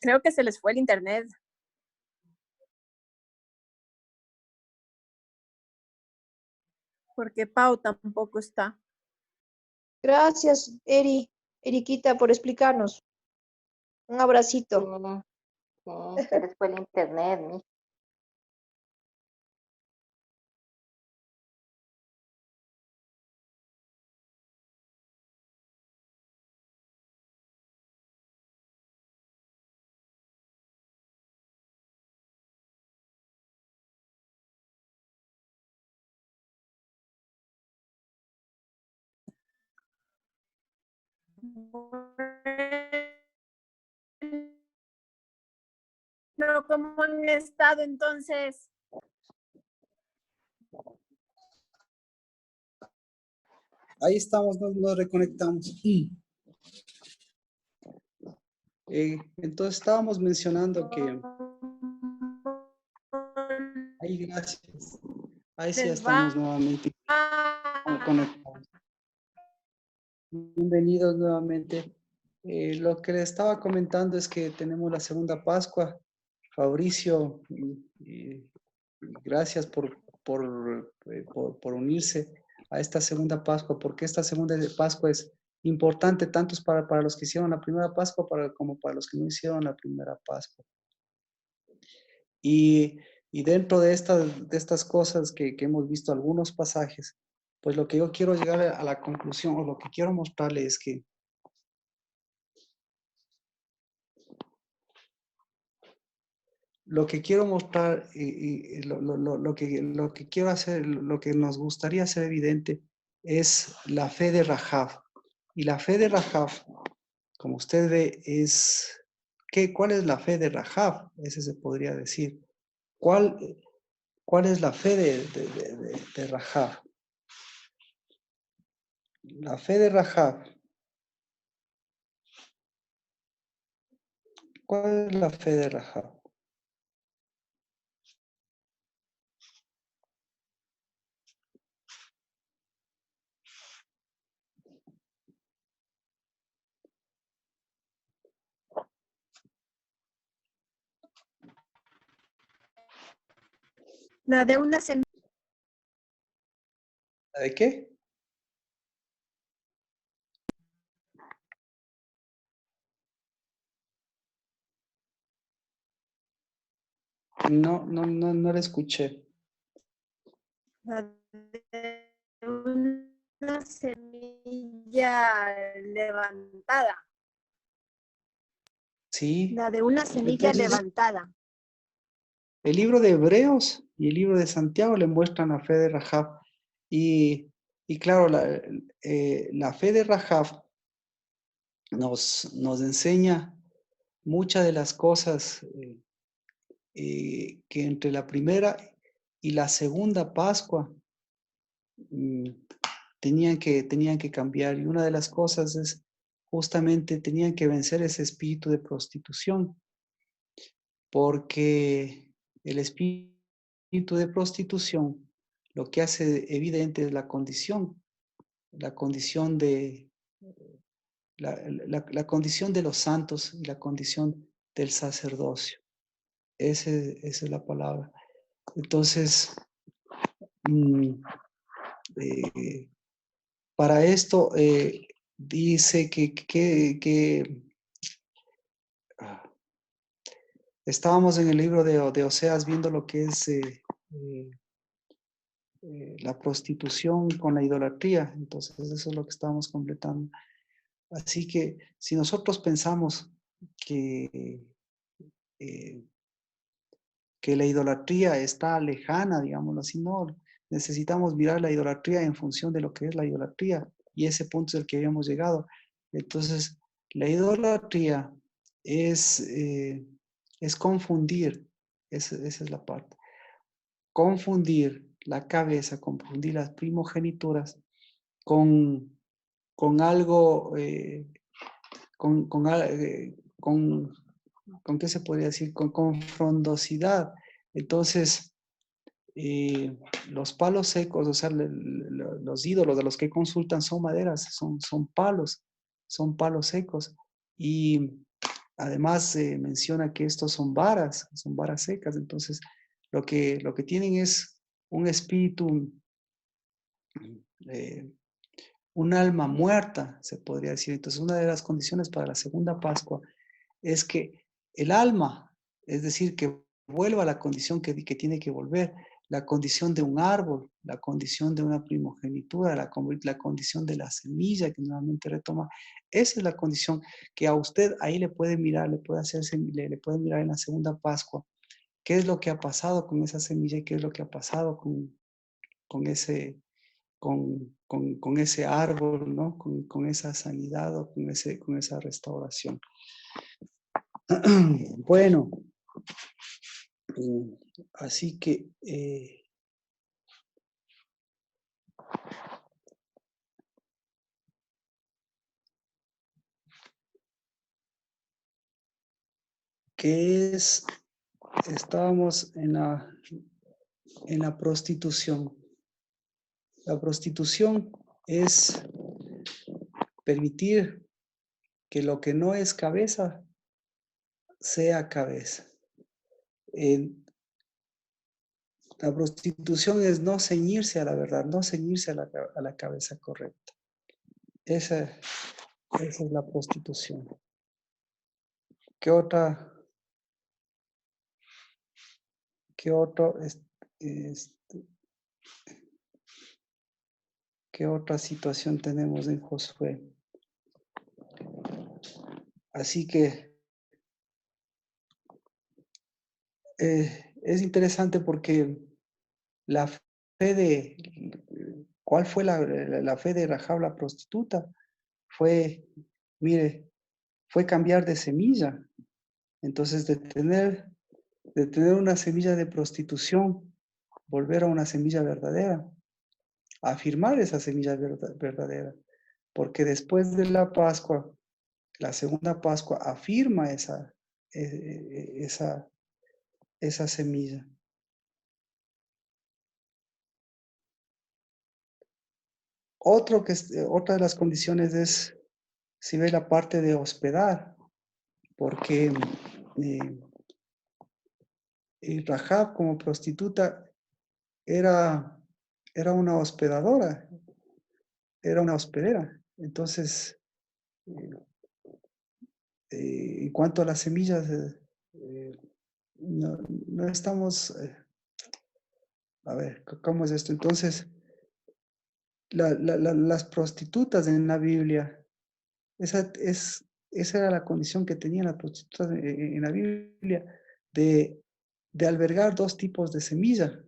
Creo que se les fue el internet. Porque Pau tampoco está. Gracias, Eriquita, por explicarnos. Un abracito. Se les fue el internet, mi. No, ¿cómo han estado entonces? Ahí estamos, nos reconectamos. Entonces estábamos mencionando que... Ahí, gracias. Ahí sí Les estamos va. nuevamente conectados. Bienvenidos nuevamente. Lo que les estaba comentando es que tenemos la segunda Pascua. Fabricio, gracias por unirse a esta segunda Pascua, porque esta segunda Pascua es importante tanto para los que hicieron la primera Pascua como para los que no hicieron la primera Pascua. Y dentro de estas cosas que hemos visto algunos pasajes, pues lo que yo quiero llegar a la conclusión, o lo que quiero mostrarles es que lo que quiero mostrar y lo que quiero hacer, lo que nos gustaría hacer evidente es la fe de Rahab. Y la fe de Rahab, como usted ve, es... ¿Cuál es la fe de Rahab? Ese se podría decir. ¿Cuál es la fe de Rahab? La fe de Rahab. ¿Cuál es la fe de Rahab? La de una semilla. ¿La de qué? No la escuché. La de una semilla levantada. Sí. La de una semilla Entonces, levantada. el libro de Hebreos y el libro de Santiago le muestran la fe de Rahab. Y claro, la fe de Rahab nos enseña muchas de las cosas que entre la primera y la segunda Pascua tenían que cambiar. Y una de las cosas es justamente tenían que vencer ese espíritu de prostitución, porque el espíritu de prostitución lo que hace evidente es la condición de la condición de los santos y la condición del sacerdocio. Esa es la palabra. Entonces, para esto dice que estábamos en el libro de Oseas viendo lo que es la prostitución con la idolatría. Entonces, eso es lo que estábamos completando. Así que si nosotros pensamos que la idolatría está lejana, digámoslo así, no, necesitamos mirar la idolatría en función de lo que es la idolatría, y ese punto es el que habíamos llegado. Entonces, la idolatría es confundir, esa es la parte, confundir la cabeza, confundir las primogenituras con algo, ¿con qué se podría decir? Con frondosidad. Entonces, los palos secos, o sea, los ídolos de los que consultan son maderas, son palos secos. Y además menciona que estos son varas secas, entonces lo que tienen es un espíritu, un alma muerta, se podría decir. Entonces una de las condiciones para la segunda Pascua es que el alma, es decir, que vuelva a la condición que tiene que volver, la condición de un árbol, la condición de una primogenitura, la condición de la semilla que nuevamente retoma. Esa es la condición que a usted ahí le puede mirar, le puede mirar en la segunda Pascua. ¿Qué es lo que ha pasado con esa semilla y qué es lo que ha pasado con ese, con ese árbol, ¿no? Con esa sanidad o con esa restauración? Bueno, así que ¿qué es? Estábamos en la prostitución. La prostitución es permitir que lo que no es cabeza sea cabeza. La prostitución es no ceñirse a la verdad, no ceñirse a la cabeza correcta. Esa es la prostitución. ¿Qué otra? ¿Qué otro? ¿Qué otra situación tenemos en Josué? Así que es interesante porque la fe de, ¿cuál fue la fe de Rahab la prostituta? Fue, mire, fue cambiar de semilla. Entonces, de tener una semilla de prostitución, volver a una semilla verdadera, afirmar esa semilla verdadera, porque después de la Pascua, la segunda Pascua afirma esa semilla. Otra de las condiciones es, si ve la parte de hospedar, porque Rahab como prostituta era una hospedadora, era una hospedera. Entonces, en cuanto a las semillas, no estamos, a ver, ¿cómo es esto? Entonces, las prostitutas en la Biblia, esa era la condición que tenían las prostitutas en la Biblia, de albergar dos tipos de semilla.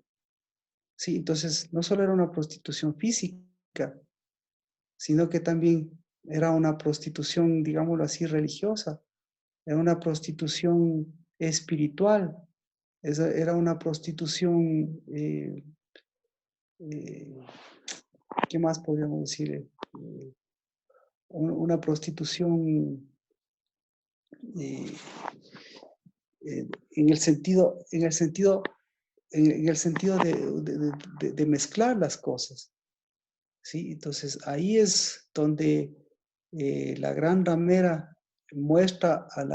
Sí, entonces no solo era una prostitución física, sino que también era una prostitución, digámoslo así, religiosa, era una prostitución espiritual, era una prostitución, ¿qué más podríamos decir? Una prostitución en el sentido de mezclar las cosas. ¿Sí? Entonces ahí es donde la gran ramera muestra a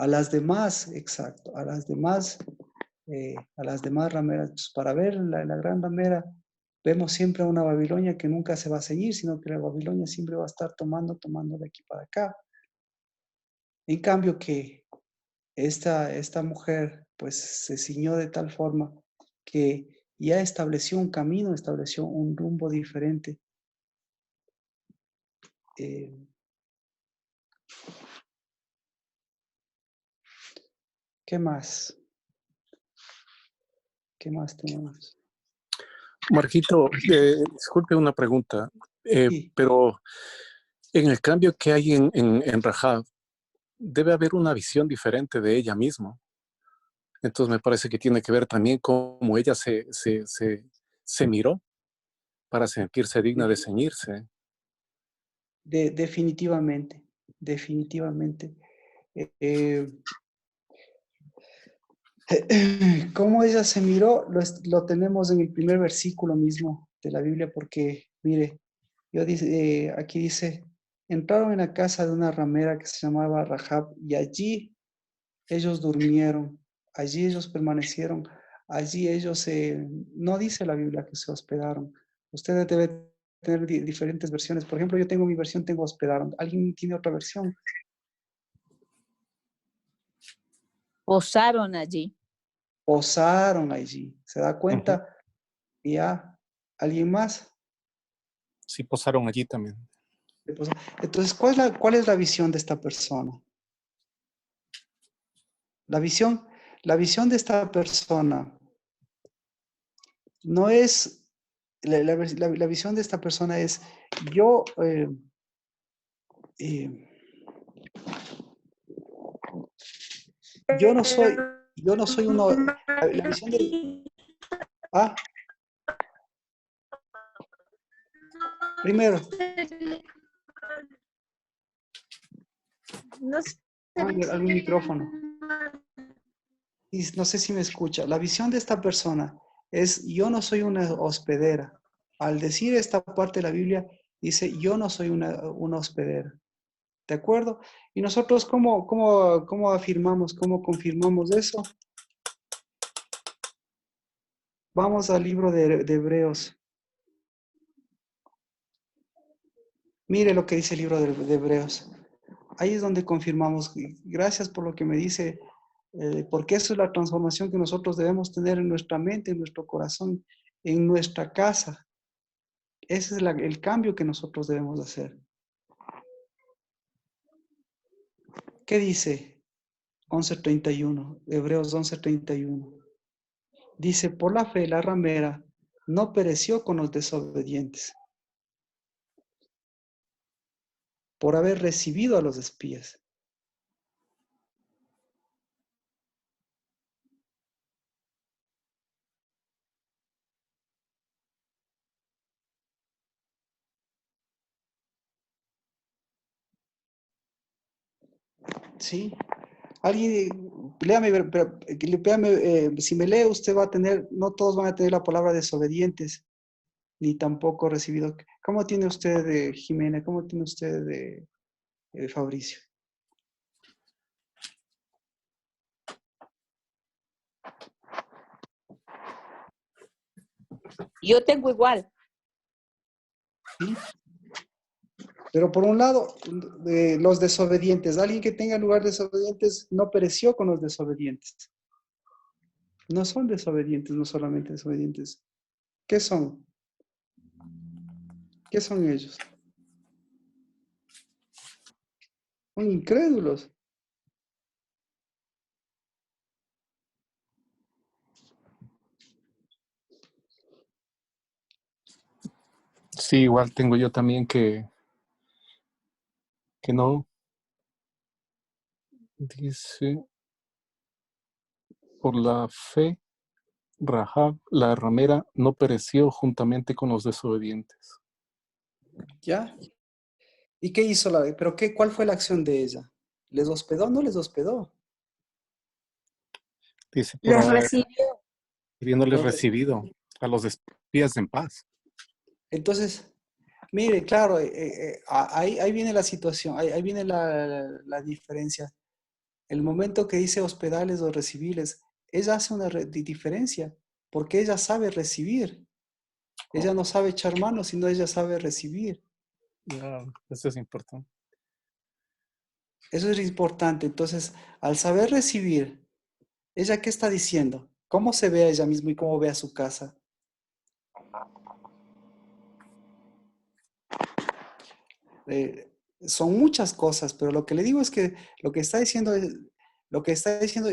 las demás, exacto, a las demás rameras. Entonces, para ver la gran ramera, vemos siempre a una Babilonia que nunca se va a ceñir, sino que la Babilonia siempre va a estar tomando de aquí para acá. En cambio que esta mujer pues se ciñó de tal forma que ya estableció un camino, estableció un rumbo diferente. ¿Qué más? ¿Qué más tenemos? Marquito, disculpe una pregunta, Sí. pero en el cambio que hay en Rahab, debe haber una visión diferente de ella misma. Entonces me parece que tiene que ver también cómo ella se miró para sentirse digna de ceñirse. Definitivamente. Cómo ella se miró, lo tenemos en el primer versículo mismo de la Biblia, porque, mire, aquí dice, entraron en la casa de una ramera que se llamaba Rahab y allí ellos durmieron, allí ellos permanecieron, allí ellos, no dice la Biblia que se hospedaron. Ustedes deben tener diferentes versiones. Por ejemplo, yo tengo mi versión, tengo hospedaron. ¿Alguien tiene otra versión? Posaron allí. Posaron allí. ¿Se da cuenta? Ya. ¿Alguien más? Sí, posaron allí también. Entonces, ¿cuál es la visión de esta persona? La visión de esta persona no es, la visión de esta persona es, yo, yo no soy uno, la visión de, primero, No sé. al micrófono. Y no sé si me escucha. La visión de esta persona es, yo no soy una hospedera. Al decir esta parte de la Biblia, dice, yo no soy una hospedera. ¿De acuerdo? Y nosotros, ¿cómo afirmamos, cómo confirmamos eso? Vamos al libro de Hebreos. Mire lo que dice el libro de Hebreos. Ahí es donde confirmamos. Gracias por lo que me dice, porque eso es la transformación que nosotros debemos tener en nuestra mente, en nuestro corazón, en nuestra casa. Ese es el cambio que nosotros debemos hacer. ¿Qué dice? 11:31, Hebreos 11:31. Dice, por la fe la ramera no pereció con los desobedientes, por haber recibido a los espías. ¿Sí? Alguien, léame, si me lee usted va a tener, no todos van a tener la palabra desobedientes, ni tampoco recibido. ¿Cómo tiene usted, Jimena? ¿Cómo tiene usted, Fabricio? Yo tengo igual. ¿Sí? Pero por un lado, los desobedientes, alguien que tenga lugar desobedientes no pereció con los desobedientes. No son desobedientes, no solamente desobedientes. ¿Qué son? ¿Qué son ellos? Son incrédulos. Sí, igual tengo yo también que no. Dice, por la fe, Rahab, la ramera, no pereció juntamente con los desobedientes. ¿Ya? ¿Y qué hizo pero cuál fue la acción de ella? ¿Les hospedó o no les hospedó? Dice, por Los recibió. habiéndoles Los recibido a los espías en paz. Entonces, mire, claro, ahí viene la situación, ahí viene la diferencia. El momento que dice hospedarles o recibirles, ella hace una diferencia, porque ella sabe recibir. Ella no sabe echar mano, sino ella sabe recibir. Ya, eso es importante. Eso es importante. Entonces, al saber recibir, ¿ella qué está diciendo? ¿Cómo se ve a ella misma y cómo ve a su casa? Son muchas cosas, pero lo que le digo es que lo que está diciendo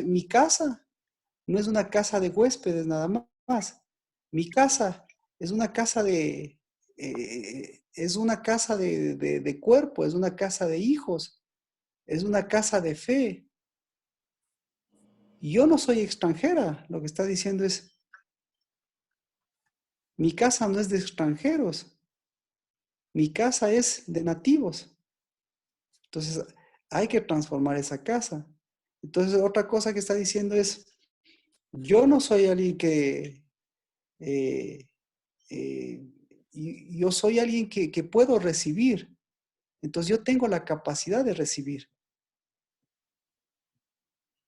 mi casa no es una casa de huéspedes nada más. Mi casa es una casa de cuerpo, es una casa de hijos, es una casa de fe. Y yo no soy extranjera, lo que está diciendo es, mi casa no es de extranjeros, mi casa es de nativos. Entonces, hay que transformar esa casa. Entonces, otra cosa que está diciendo es, yo no soy alguien que, yo soy alguien que puedo recibir. Entonces yo tengo la capacidad de recibir.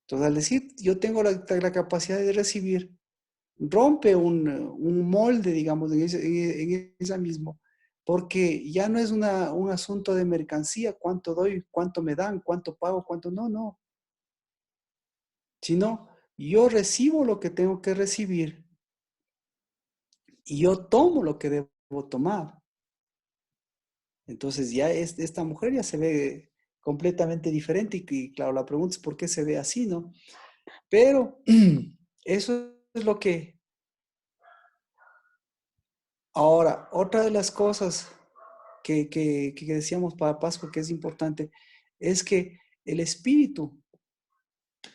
Entonces al decir yo tengo la capacidad de recibir, rompe un molde, digamos, en esa mismo, porque ya no es un asunto de mercancía, cuánto doy, cuánto me dan, cuánto pago, cuánto no, sino yo recibo lo que tengo que recibir y yo tomo lo que debo tomar. Entonces ya esta mujer ya se ve completamente diferente y claro, la pregunta es por qué se ve así, ¿no? Pero eso es lo que... Ahora, otra de las cosas que decíamos para Pascua que es importante es que el espíritu,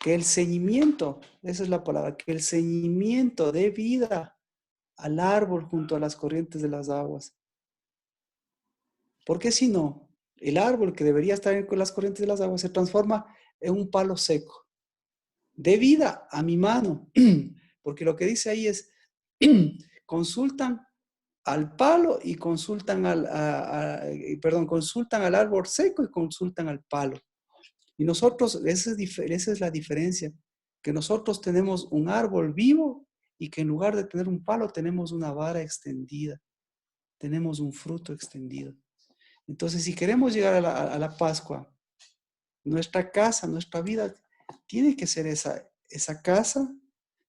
que el ceñimiento, esa es la palabra, que el ceñimiento dé vida al árbol junto a las corrientes de las aguas. Porque si no, el árbol que debería estar con las corrientes de las aguas se transforma en un palo seco. Dé vida a mi mano, porque lo que dice ahí es, consultan al palo y consultan consultan al árbol seco y consultan al palo. Y nosotros, esa es la diferencia, que nosotros tenemos un árbol vivo y que en lugar de tener un palo tenemos una vara extendida, tenemos un fruto extendido. Entonces, si queremos llegar a la Pascua, nuestra casa, nuestra vida, tiene que ser esa casa,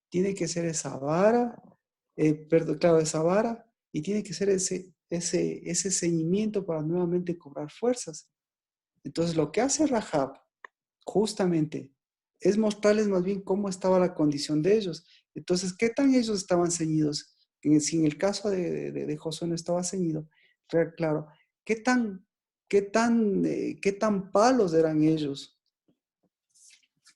tiene que ser esa vara, esa vara, y tiene que ser ese ceñimiento para nuevamente cobrar fuerzas. Entonces, lo que hace Rahab, justamente, es mostrarles más bien cómo estaba la condición de ellos. Entonces, ¿qué tan ellos estaban ceñidos? Si en el caso de Josué no estaba ceñido, claro, ¿qué tan palos eran ellos?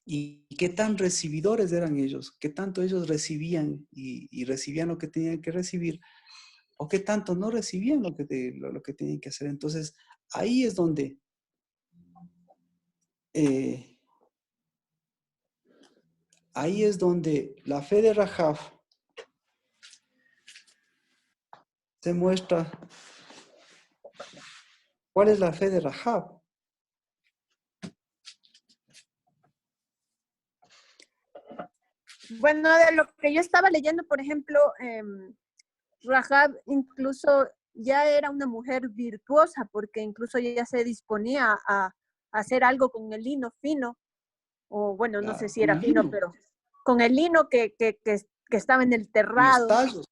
¿Y qué tan recibidores eran ellos? ¿Qué tanto ellos recibían y recibían lo que tenían que recibir? ¿O qué tanto no recibían lo que tenían que hacer? Entonces, ahí es donde la fe de Rahab se muestra. ¿Cuál es la fe de Rahab? Bueno, de lo que yo estaba leyendo, por ejemplo, Rahab incluso ya era una mujer virtuosa porque incluso ella se disponía a hacer algo con el lino fino, o bueno, no sé Claro, si con era el fino, lino, pero con el lino que estaba en el con los terrado, tallos,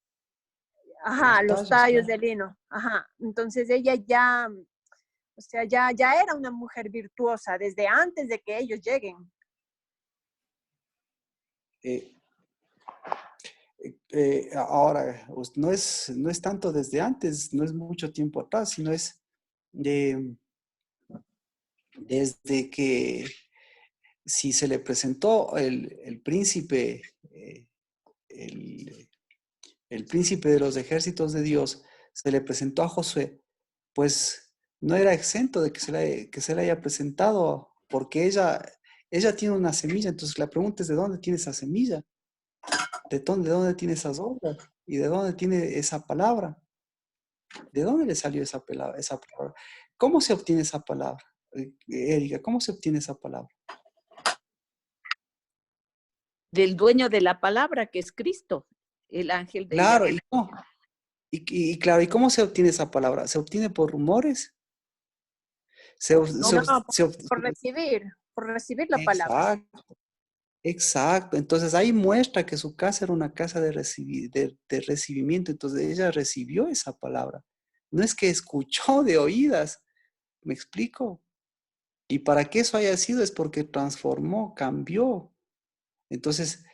ajá, los tallos claro. de lino, ajá. Entonces ella ya, o sea, ya era una mujer virtuosa desde antes de que ellos lleguen. Eh, Ahora, no es tanto desde antes, no es mucho tiempo atrás, sino es desde que si se le presentó el príncipe, el, el príncipe de los ejércitos de Dios, se le presentó a Josué, pues no era exento de que se le haya presentado, porque ella tiene una semilla, entonces la pregunta es, ¿de dónde tiene esa semilla? ¿De dónde tiene esas obras? ¿Y de dónde tiene esa palabra? ¿De dónde le salió esa palabra? ¿Cómo se obtiene esa palabra? Erika, ¿cómo se obtiene esa palabra? Del dueño de la palabra, que es Cristo, el ángel de Claro, Yahvé. claro, ¿y cómo se obtiene esa palabra? ¿Se obtiene por rumores? No, No, Se por recibir la palabra. Exacto, exacto. Entonces ahí muestra que su casa era una casa de recibimiento. Entonces ella recibió esa palabra. No es que escuchó de oídas, ¿me explico? Y para que eso haya sido es porque transformó, cambió. Entonces,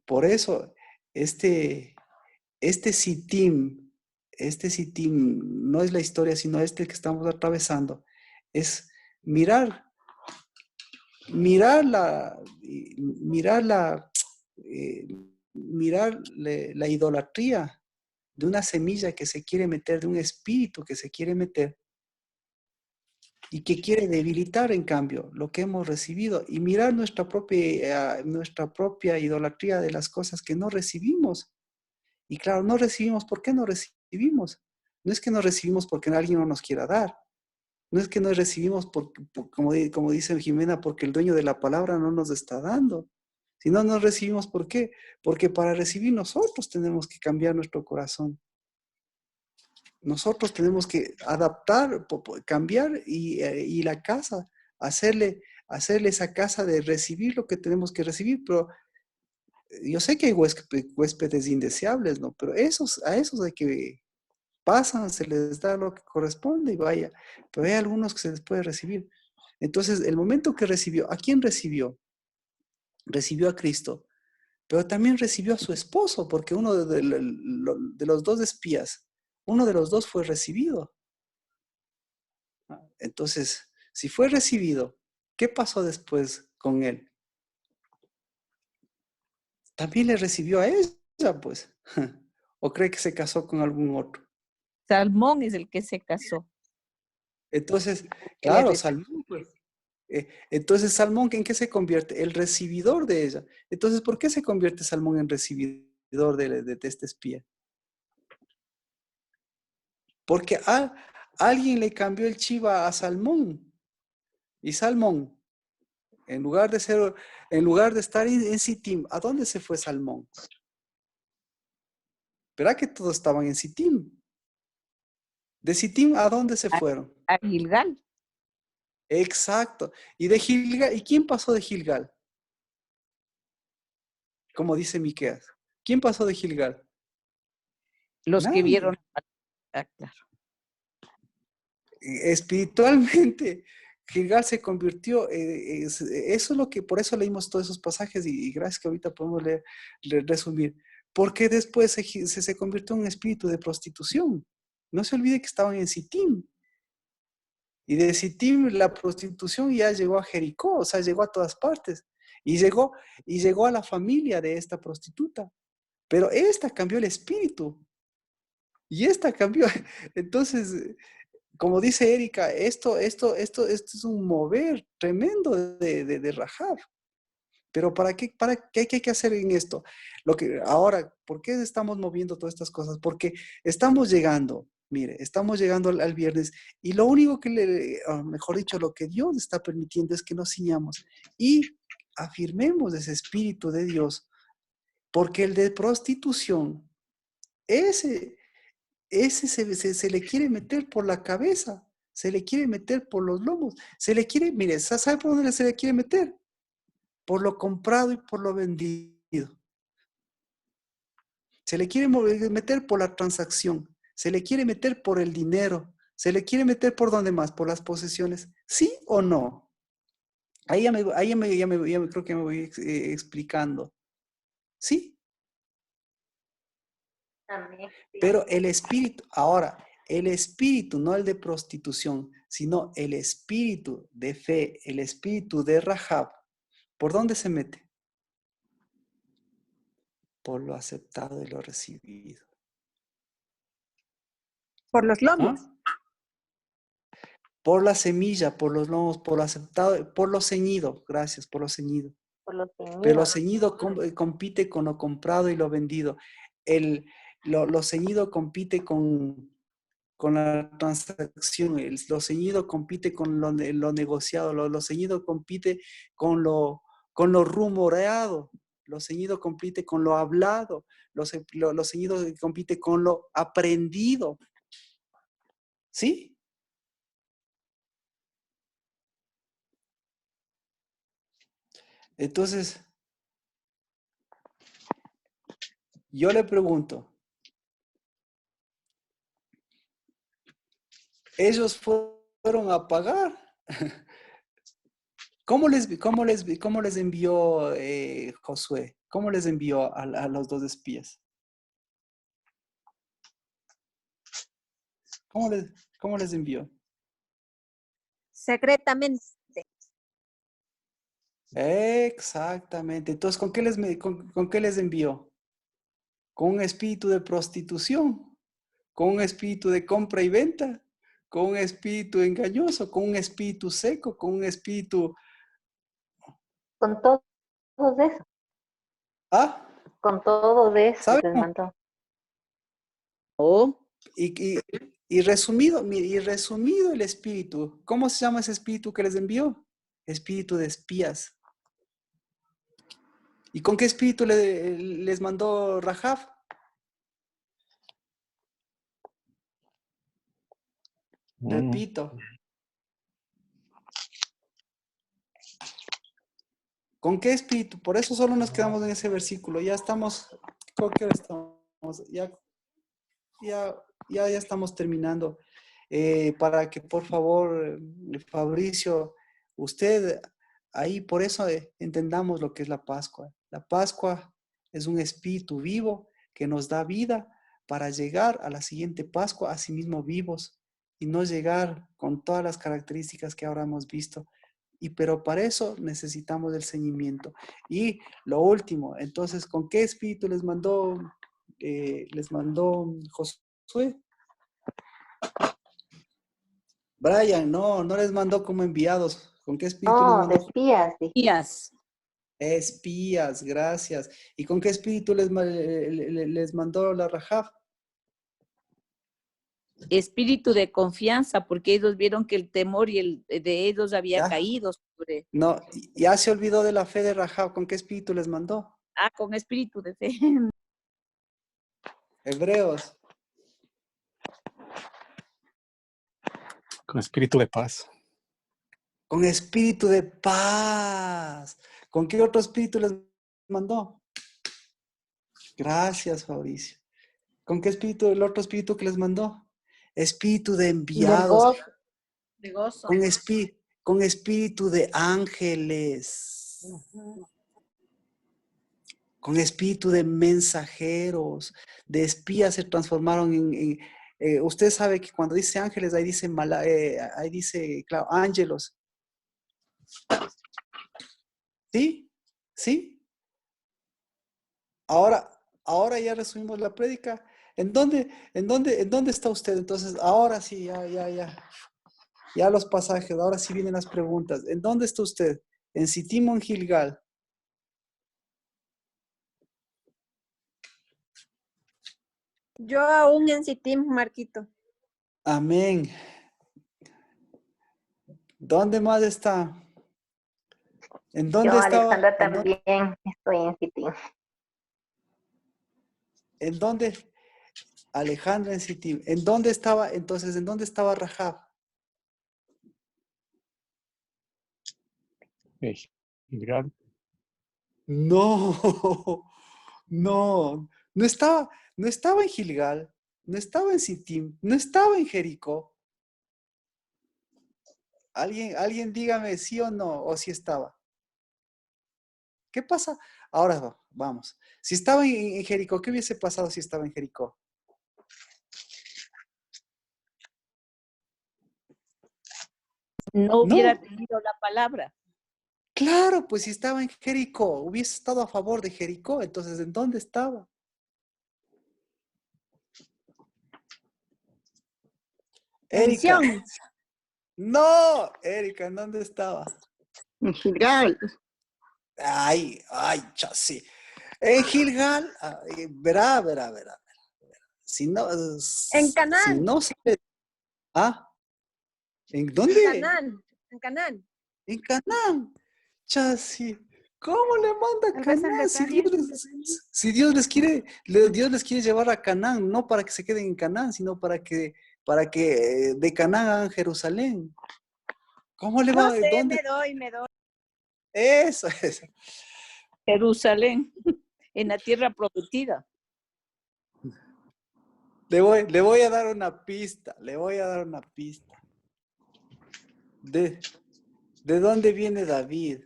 por eso, este sitim, no es la historia, sino este que estamos atravesando, es mirar, mirar la, mirar la, la idolatría de una semilla que se quiere meter, de un espíritu que se quiere meter y que quiere debilitar, en cambio, lo que hemos recibido y mirar nuestra propia idolatría de las cosas que no recibimos. Y claro, no recibimos. ¿Por qué no recibimos? No es que no recibimos porque alguien no nos quiera dar, No es que no recibimos, como dice Jimena, porque el dueño de la palabra no nos está dando. Si no nos recibimos, ¿por qué? Porque para recibir nosotros tenemos que cambiar nuestro corazón. Nosotros tenemos que adaptar, cambiar y la casa, hacerle esa casa de recibir lo que tenemos que recibir, pero yo sé que hay huéspedes indeseables, ¿no? Pero a esos hay que pasan, se les da lo que corresponde y vaya, pero hay algunos que se les puede recibir. Entonces, el momento que recibió, ¿a quién recibió? Recibió a Cristo, pero también recibió a su esposo, porque uno de los dos espías, uno de los dos fue recibido. Entonces, si fue recibido, ¿qué pasó después con él? También le recibió a ella, pues. ¿O cree que se casó con algún otro? Salmón es el que se casó. Entonces, Que le claro, recibió. Salmón, pues. Entonces, Salmón, ¿en qué se convierte? El recibidor de ella. Entonces, ¿por qué se convierte Salmón en recibidor de este espía? Porque alguien le cambió el chiva a Salmón. Y Salmón, en lugar de estar en Sittim, ¿a dónde se fue Salmón? ¿Verdad que todos estaban en Sittim? ¿De Sittim a dónde se fueron? A Gilgal. Exacto. ¿Y de Gilgal? ¿Y quién pasó de Gilgal? Como dice Miqueas. ¿Quién pasó de Gilgal? Los que Nadie. vieron. Claro. Espiritualmente, Gilgal se convirtió, eso es lo que, por eso leímos todos esos pasajes y gracias que ahorita podemos resumir, porque después se convirtió en un espíritu de prostitución. No se olvide que estaban en Sittim, y de Sittim la prostitución ya llegó a Jericó, o sea, llegó a todas partes, y llegó a la familia de esta prostituta, pero esta cambió el espíritu, y esta cambió, entonces como dice Erika, esto es un mover tremendo de Rahab. Pero ¿qué hay que hacer en esto? Ahora, ¿por qué estamos moviendo todas estas cosas? Porque estamos llegando, mire, estamos llegando al viernes y lo único mejor dicho, lo que Dios está permitiendo es que nos ciñamos y afirmemos ese espíritu de Dios, porque el de prostitución, ese se le quiere meter por la cabeza, se le quiere meter por los lomos, mire, ¿sabe por dónde se le quiere meter? Por lo comprado y por lo vendido. Se le quiere meter por la transacción, se le quiere meter por el dinero, se le quiere meter por dónde más, por las posesiones, ¿sí o no? Ahí ya me creo que me voy explicando. ¿Sí? Amén. Pero el espíritu, ahora, el espíritu, no el de prostitución, sino el espíritu de fe, el espíritu de Rahab, ¿por dónde se mete? Por lo aceptado y lo recibido. Por los lomos. ¿Ah? Por la semilla, por los lomos, por lo aceptado, por lo ceñido, gracias, por lo ceñido. Por lo ceñido. Pero lo ceñido compite con lo comprado y lo vendido. Lo ceñido compite con la transacción, lo ceñido compite con lo negociado, lo ceñido compite con lo rumoreado, lo ceñido compite con lo hablado, lo ceñido compite con lo aprendido. ¿Sí? Entonces, yo le pregunto, ellos fueron a pagar. ¿Cómo les envió Josué? ¿Cómo les envió a los dos espías? ¿Cómo les envió? Secretamente. Exactamente. Entonces, ¿con qué les envió? Con un espíritu de prostitución, con un espíritu de compra y venta, con un espíritu engañoso, con un espíritu seco, con un espíritu... Con todo eso. ¿Ah? Con todo eso ¿Sabe? les mandó. Oh, Y Y resumido, mire, y resumido el espíritu. ¿Cómo se llama ese espíritu que les envió? Espíritu de espías. ¿Y con qué espíritu les mandó Rahab? Repito. ¿Con qué espíritu? Por eso solo nos quedamos en ese versículo. Ya estamos, ¿con qué hora estamos? Ya estamos terminando. Para que por favor, Fabricio, usted ahí, por eso entendamos lo que es la Pascua. La Pascua es un espíritu vivo que nos da vida para llegar a la siguiente Pascua, asimismo vivos, y no llegar con todas las características que ahora hemos visto. Pero para eso necesitamos el ceñimiento. Y lo último, entonces, ¿con qué espíritu les mandó Josué? Brian, no les mandó como enviados. ¿Con qué espíritu les No, de mandó? espías, dije. Espías. Espías, gracias. ¿Y con qué espíritu les mandó la Rahab? Espíritu de confianza, porque ellos vieron que el temor de ellos había ¿Ya? caído sobre. No, ya se olvidó de la fe de Rahab. ¿Con qué espíritu les mandó? Con espíritu de fe. Hebreos. Con espíritu de paz. Con espíritu de paz. ¿Con qué otro espíritu les mandó? Gracias, Fabricio. ¿Con qué espíritu, el otro espíritu que les mandó? Espíritu de Del enviados. gozo. De gozo. Con espíritu de ángeles. Con espíritu de mensajeros, de espías se transformaron usted sabe que cuando dice ángeles, ahí dice, claro, ángelos. ¿Sí? ¿Sí? Ahora ya resumimos la prédica. ¿En dónde está usted? Entonces, ahora sí, ya los pasajes, ahora sí vienen las preguntas. ¿En dónde está usted? ¿En Sittim o en Gilgal? Yo aún en Sittim, Marquito. Amén. ¿Dónde más está? ¿En dónde Yo, estaba? Alexandra, también estoy en City. ¿En dónde? Alejandra en Sittim. ¿En dónde estaba? Entonces, ¿en dónde estaba Rahab? Gilgal. No, no estaba en Gilgal, no estaba en Sittim, no estaba en Jericó. Alguien dígame sí o no, o si estaba. ¿Qué pasa? Ahora vamos. Si estaba en Jericó, ¿qué hubiese pasado si estaba en Jericó? No hubiera No, tenido la palabra. claro, pues si estaba en Jericó, hubiese estado a favor de Jericó, entonces ¿en dónde estaba? En Erika. Sión. No, Erika, ¿en dónde estaba? En Gilgal. Ay, chasi. En Gilgal, verá. Si no, En si Canaán. no sabe, ¿en En dónde? Canaán. En Canaán. En Canaán. Chasi. ¿Cómo le manda a Tal vez en Canaán? Betania. Si Dios les quiere, Dios les quiere llevar a Canaán, no para que se queden en Canaán, sino para que de Canaán hagan Jerusalén. ¿Cómo le No va? sé, ¿Dónde? me doy. Eso. Jerusalén, en la tierra prometida. Le voy a dar una pista. ¿De dónde viene David?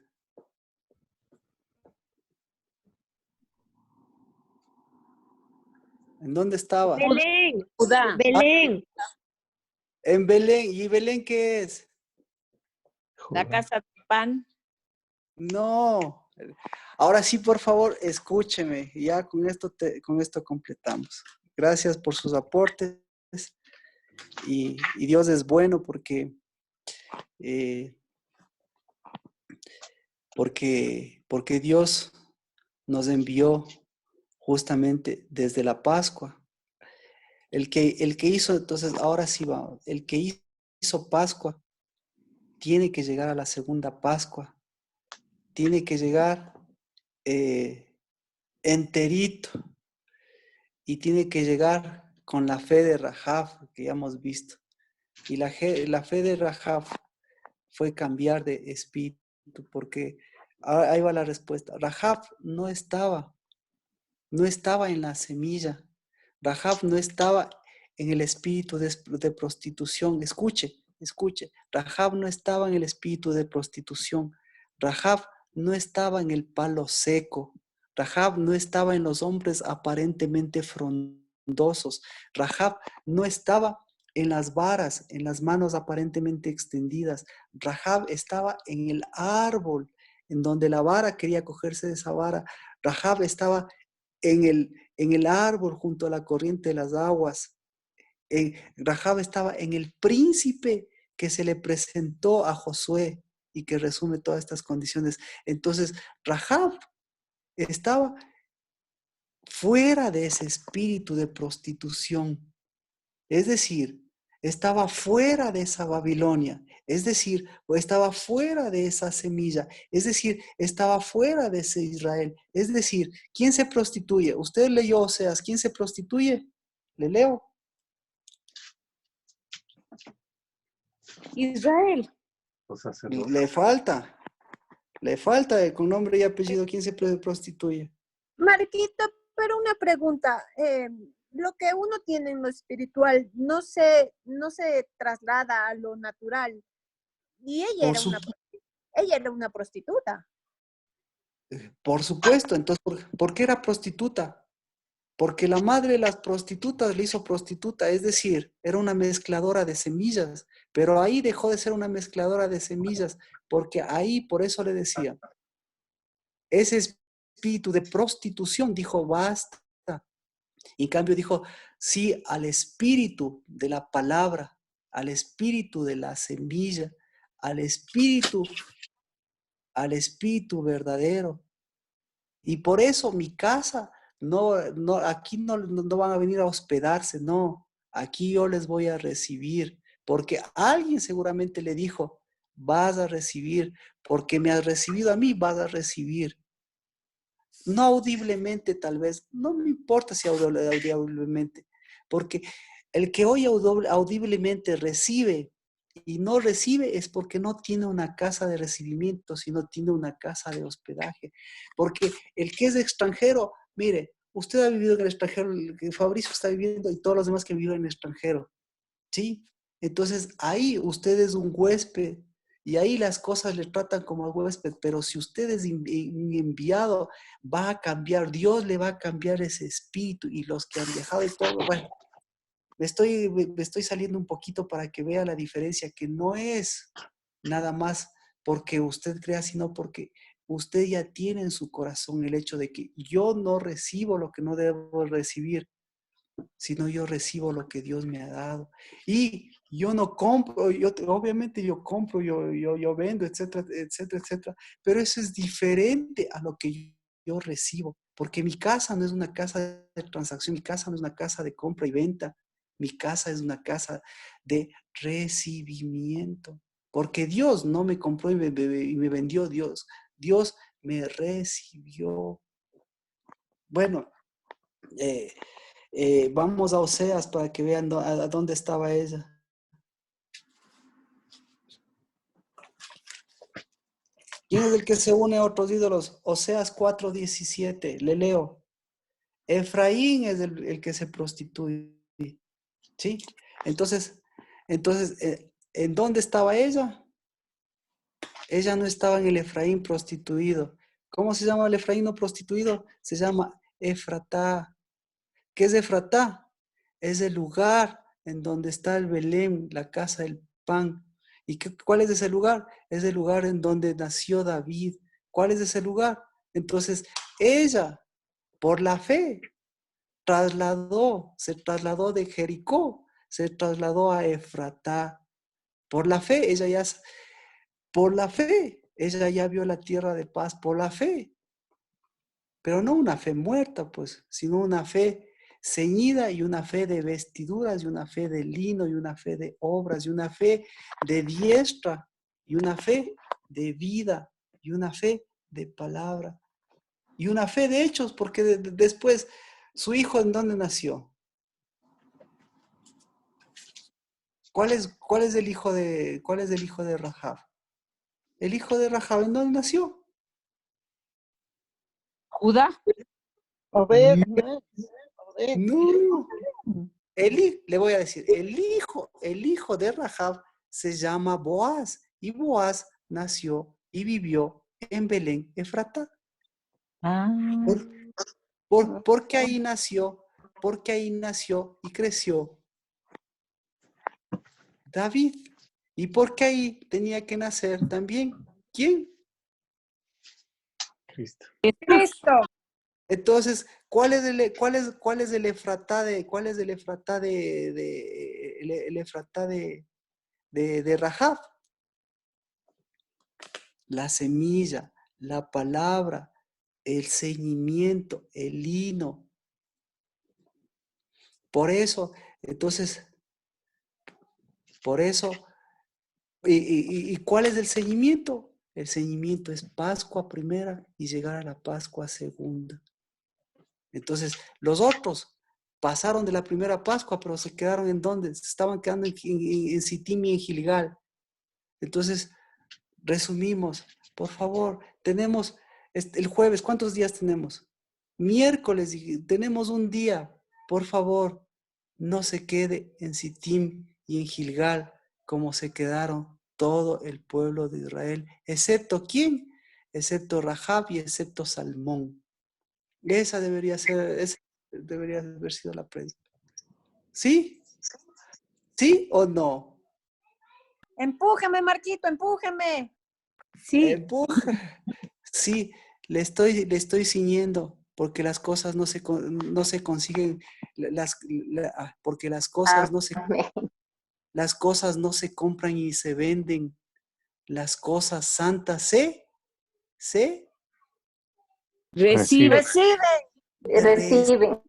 ¿En dónde estaba? Belén, Judá. Belén. En Belén. ¿Y Belén qué es? La casa de pan. No. Ahora sí, por favor, escúcheme. Ya con esto completamos. Gracias por sus aportes. Y Dios es bueno eh, porque Dios nos envió justamente desde la Pascua. El que hizo, entonces, ahora sí vamos, el que hizo Pascua tiene que llegar a la segunda Pascua, tiene que llegar enterito y tiene que llegar con la fe de Rahab que ya hemos visto. Y la fe de Rahab fue cambiar de espíritu, porque ahí va la respuesta. Rahab no estaba en la semilla. Rahab no estaba en el espíritu de prostitución. Escuche. Rahab no estaba en el espíritu de prostitución. Rahab no estaba en el palo seco. Rahab no estaba en los hombres aparentemente frondosos. Rahab no estaba en las varas, en las manos aparentemente extendidas. Rahab estaba en el árbol, en donde la vara quería cogerse de esa vara. Rahab estaba en el árbol junto a la corriente de las aguas. Rahab estaba en el príncipe que se le presentó a Josué y que resume todas estas condiciones. Entonces, Rahab estaba fuera de ese espíritu de prostitución. Es decir, estaba fuera de esa Babilonia. Es decir, estaba fuera de esa semilla. Es decir, estaba fuera de ese Israel. Es decir, ¿quién se prostituye? Usted leyó Oseas. ¿Quién se prostituye? Le leo. Israel. Los sacerdotes. Le falta con nombre y apellido. ¿Quién se prostituye? Marquito, pero una pregunta. Lo que uno tiene en lo espiritual no se traslada a lo natural. Y ella era una prostituta. Por supuesto. Entonces, ¿por qué era prostituta? Porque la madre de las prostitutas le hizo prostituta, es decir, era una mezcladora de semillas, pero ahí dejó de ser una mezcladora de semillas, porque ahí, por eso le decía, ese espíritu de prostitución dijo, basta. Y en cambio dijo, sí, al espíritu de la palabra, al espíritu de la semilla, al espíritu verdadero. Y por eso mi casa, aquí no van a venir a hospedarse, no. Aquí yo les voy a recibir, porque alguien seguramente le dijo, vas a recibir, porque me has recibido a mí, vas a recibir. No audiblemente tal vez, no me importa si audiblemente, porque el que hoy audiblemente recibe y no recibe es porque no tiene una casa de recibimiento, sino tiene una casa de hospedaje. Porque el que es extranjero, mire, usted ha vivido en el extranjero, el que Fabricio está viviendo y todos los demás que viven en el extranjero, ¿sí? Entonces ahí usted es un huésped y ahí las cosas le tratan como huésped, pero si usted es enviado, va a cambiar, Dios le va a cambiar ese espíritu y los que han viajado y todo, bueno. Me estoy saliendo un poquito para que vea la diferencia, que no es nada más porque usted crea, sino porque usted ya tiene en su corazón el hecho de que yo no recibo lo que no debo recibir, sino yo recibo lo que Dios me ha dado. Y yo no compro, obviamente yo compro, yo vendo, etcétera, etcétera, etcétera, pero eso es diferente a lo que yo recibo, porque mi casa no es una casa de transacción, mi casa no es una casa de compra y venta. Mi casa es una casa de recibimiento. Porque Dios no me compró y me vendió Dios. Dios me recibió. Bueno, vamos a Oseas para que vean a dónde estaba ella. ¿Quién es el que se une a otros ídolos? Oseas 4:17. Le leo. Efraín es el que se prostituye. ¿Sí? Entonces, ¿en dónde estaba ella? Ella no estaba en el Efraín prostituido. ¿Cómo se llama el Efraín no prostituido? Se llama Efratá. ¿Qué es Efratá? Es el lugar en donde está el Belén, la casa del pan. ¿Y cuál es ese lugar? Es el lugar en donde nació David. ¿Cuál es ese lugar? Entonces, ella, por la fe, se trasladó de Jericó, se trasladó a Efratá. Por la fe, ella ya vio la tierra de paz por la fe. Pero no una fe muerta, pues, sino una fe ceñida, y una fe de vestiduras, y una fe de lino, y una fe de obras, y una fe de diestra, y una fe de vida, y una fe de palabra, y una fe de hechos, porque después, ¿su hijo en dónde nació? ¿Cuál es el hijo de Rahab? ¿El hijo de Rahab en dónde nació? Judá. Obed, ¿no es? Obed. No. Le voy a decir, el hijo de Rahab se llama Boaz, y Boaz nació y vivió en Belén, Efratá. Ah, Porque ahí nació, y creció David. Y porque ahí tenía que nacer también, ¿quién? Cristo. Cristo. Entonces, ¿cuál es el Efratá de Rahab? La semilla, la palabra, el ceñimiento, el lino. Por eso, entonces, ¿y cuál es el ceñimiento? El ceñimiento es Pascua primera y llegar a la Pascua segunda. Entonces, los otros pasaron de la primera Pascua, pero se quedaron en donde? Se estaban quedando en Sittim y en Gilgal. Entonces, resumimos, por favor, tenemos el jueves, ¿cuántos días tenemos? Miércoles, tenemos un día, por favor, no se quede en Sittim y en Gilgal como se quedaron todo el pueblo de Israel, excepto ¿quién? Excepto Rahab y excepto Salmón. Esa debería haber sido la prédica. ¿Sí? ¿Sí o no? Empújeme, Marquito, empújeme. sí, Empuja. Sí, le estoy ciñendo, porque las cosas no se consiguen, porque las cosas Amén. las cosas no se compran y se venden. Las cosas santas se recibe. Recibe. Reciben.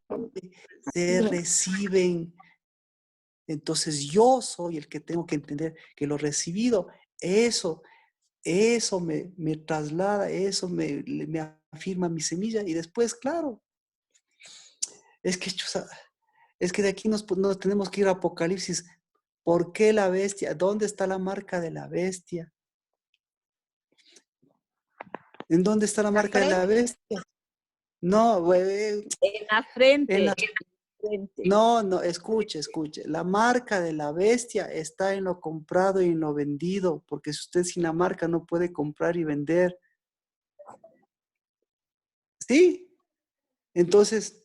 reciben. Entonces yo soy el que tengo que entender que lo recibido, eso me traslada, eso me afirma mi semilla, y después, claro, es que de aquí nos tenemos que ir a Apocalipsis. ¿Por qué la bestia? ¿Dónde está la marca de la bestia? ¿En dónde está la marca de la bestia? No, güey, En la frente. no, escuche. La marca de la bestia está en lo comprado y en lo vendido, porque si usted sin la marca no puede comprar y vender. ¿Sí? Entonces,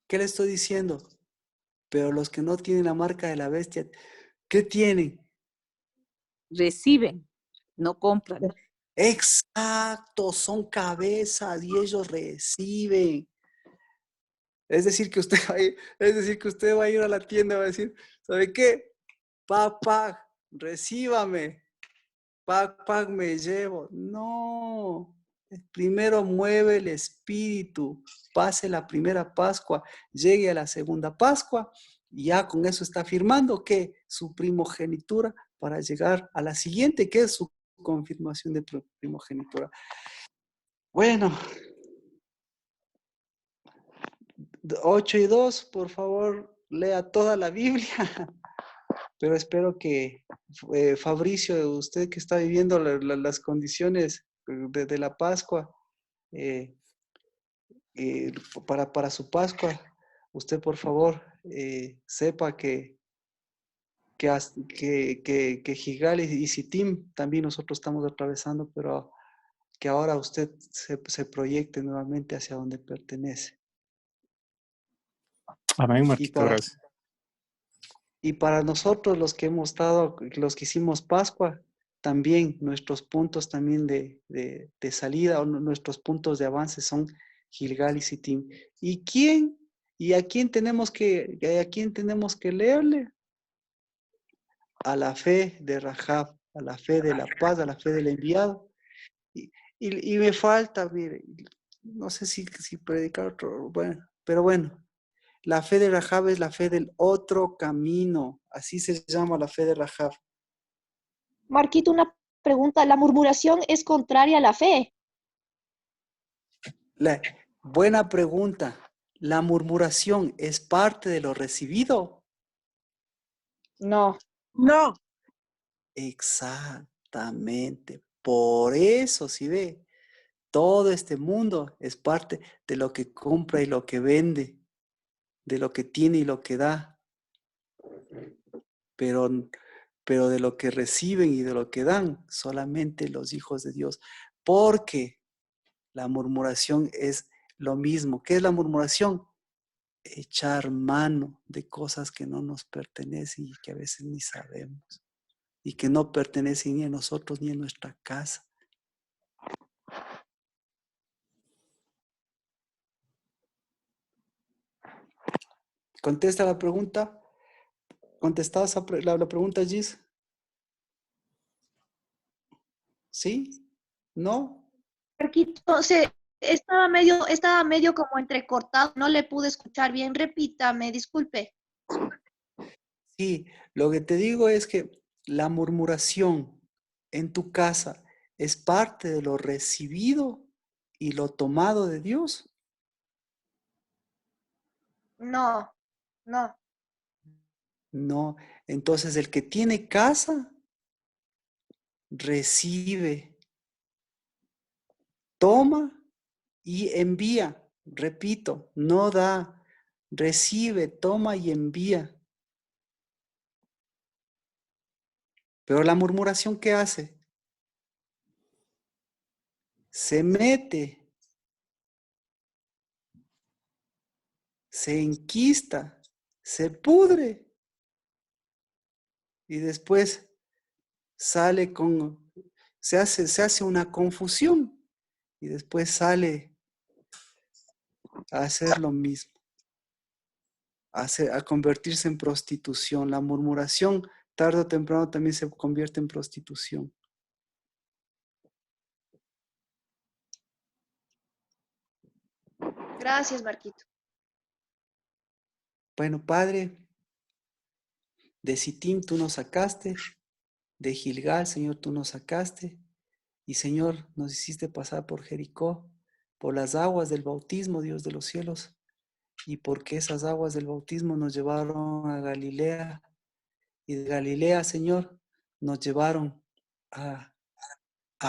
¿qué le estoy diciendo? Pero los que no tienen la marca de la bestia, ¿qué tienen? Reciben, no compran. Exacto, son cabezas y ellos reciben. Es decir, que usted va a ir a la tienda y va a decir, ¿sabe qué? Papá, recíbame. Papá, me llevo. No. Primero mueve el espíritu, pase la primera Pascua, llegue a la segunda Pascua, y ya con eso está afirmando que su primogenitura para llegar a la siguiente, que es su confirmación de primogenitura. Bueno, 8 y 2, por favor, lea toda la Biblia. Pero espero que Fabricio, usted que está viviendo las condiciones de la Pascua, eh, para su Pascua, usted por favor sepa que Gigal y Sittim también nosotros estamos atravesando, pero que ahora usted se proyecte nuevamente hacia donde pertenece. Amén, Y Marquito, gracias. para nosotros los que hemos estado, los que hicimos Pascua, también nuestros puntos también de salida, o nuestros puntos de avance son Gilgal y Sittim. ¿Y a quién tenemos que leerle? A la fe de Rahab, a la fe de la paz, a la fe del enviado. Y me falta, mire, no sé si predicar otro, bueno, pero bueno. La fe de Rahab es la fe del otro camino. Así se llama la fe de Rahab. Marquito, una pregunta. ¿La murmuración es contraria a la fe? Buena pregunta. ¿La murmuración es parte de lo recibido? No. No, Exactamente. Por eso, si ve, todo este mundo es parte de lo que compra y lo que vende, de lo que tiene y lo que da. Pero de lo que reciben y de lo que dan, solamente los hijos de Dios. Porque la murmuración es lo mismo. ¿Qué es la murmuración? Echar mano de cosas que no nos pertenecen y que a veces ni sabemos. Y que no pertenecen ni a nosotros ni a nuestra casa. ¿Contesta la pregunta? ¿Contestada la pregunta, Gis? ¿Sí? ¿No? Marquito, estaba medio como entrecortado, no le pude escuchar bien. Repítame, disculpe. Sí, lo que te digo es que la murmuración en tu casa es parte de lo recibido y lo tomado de Dios. No, no. No, entonces el que tiene casa recibe, toma y envía. Repito, no da, recibe, toma y envía. Pero la murmuración, ¿qué hace? Se mete, se enquista, se pudre y después se hace una confusión y después sale a hacer lo mismo, a convertirse en prostitución. La murmuración tarde o temprano también se convierte en prostitución. Gracias, Marquito. Bueno, Padre, de Sittim tú nos sacaste, de Gilgal, Señor, tú nos sacaste, y Señor, nos hiciste pasar por Jericó, por las aguas del bautismo, Dios de los cielos, y porque esas aguas del bautismo nos llevaron a Galilea, y de Galilea, Señor, nos llevaron a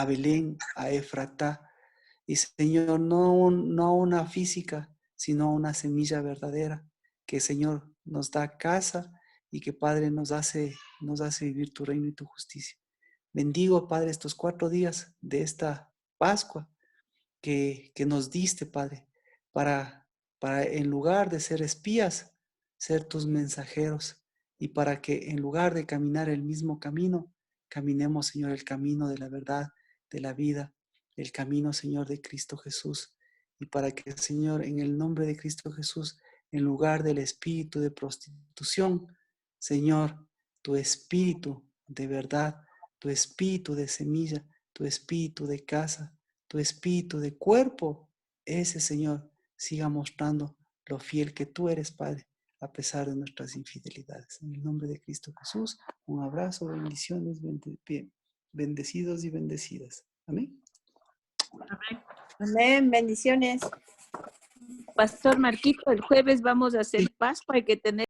Belén, a Efratá, y Señor, no una física, sino una semilla verdadera, que Señor nos da casa y que Padre nos hace vivir tu reino y tu justicia. Bendigo, Padre, estos 4 días de esta Pascua que nos diste, Padre, para en lugar de ser espías, ser tus mensajeros y para que en lugar de caminar el mismo camino, caminemos, Señor, el camino de la verdad, de la vida, el camino, Señor, de Cristo Jesús. Y para que, Señor, en el nombre de Cristo Jesús, en lugar del espíritu de prostitución, Señor, tu espíritu de verdad, tu espíritu de semilla, tu espíritu de casa, tu espíritu de cuerpo, ese Señor siga mostrando lo fiel que tú eres, Padre, a pesar de nuestras infidelidades. En el nombre de Cristo Jesús, un abrazo, bendiciones, bendecidos y bendecidas. Amén. Amén, bendiciones. Pastor Marquito, el jueves vamos a hacer Sí. Pascua, hay que tener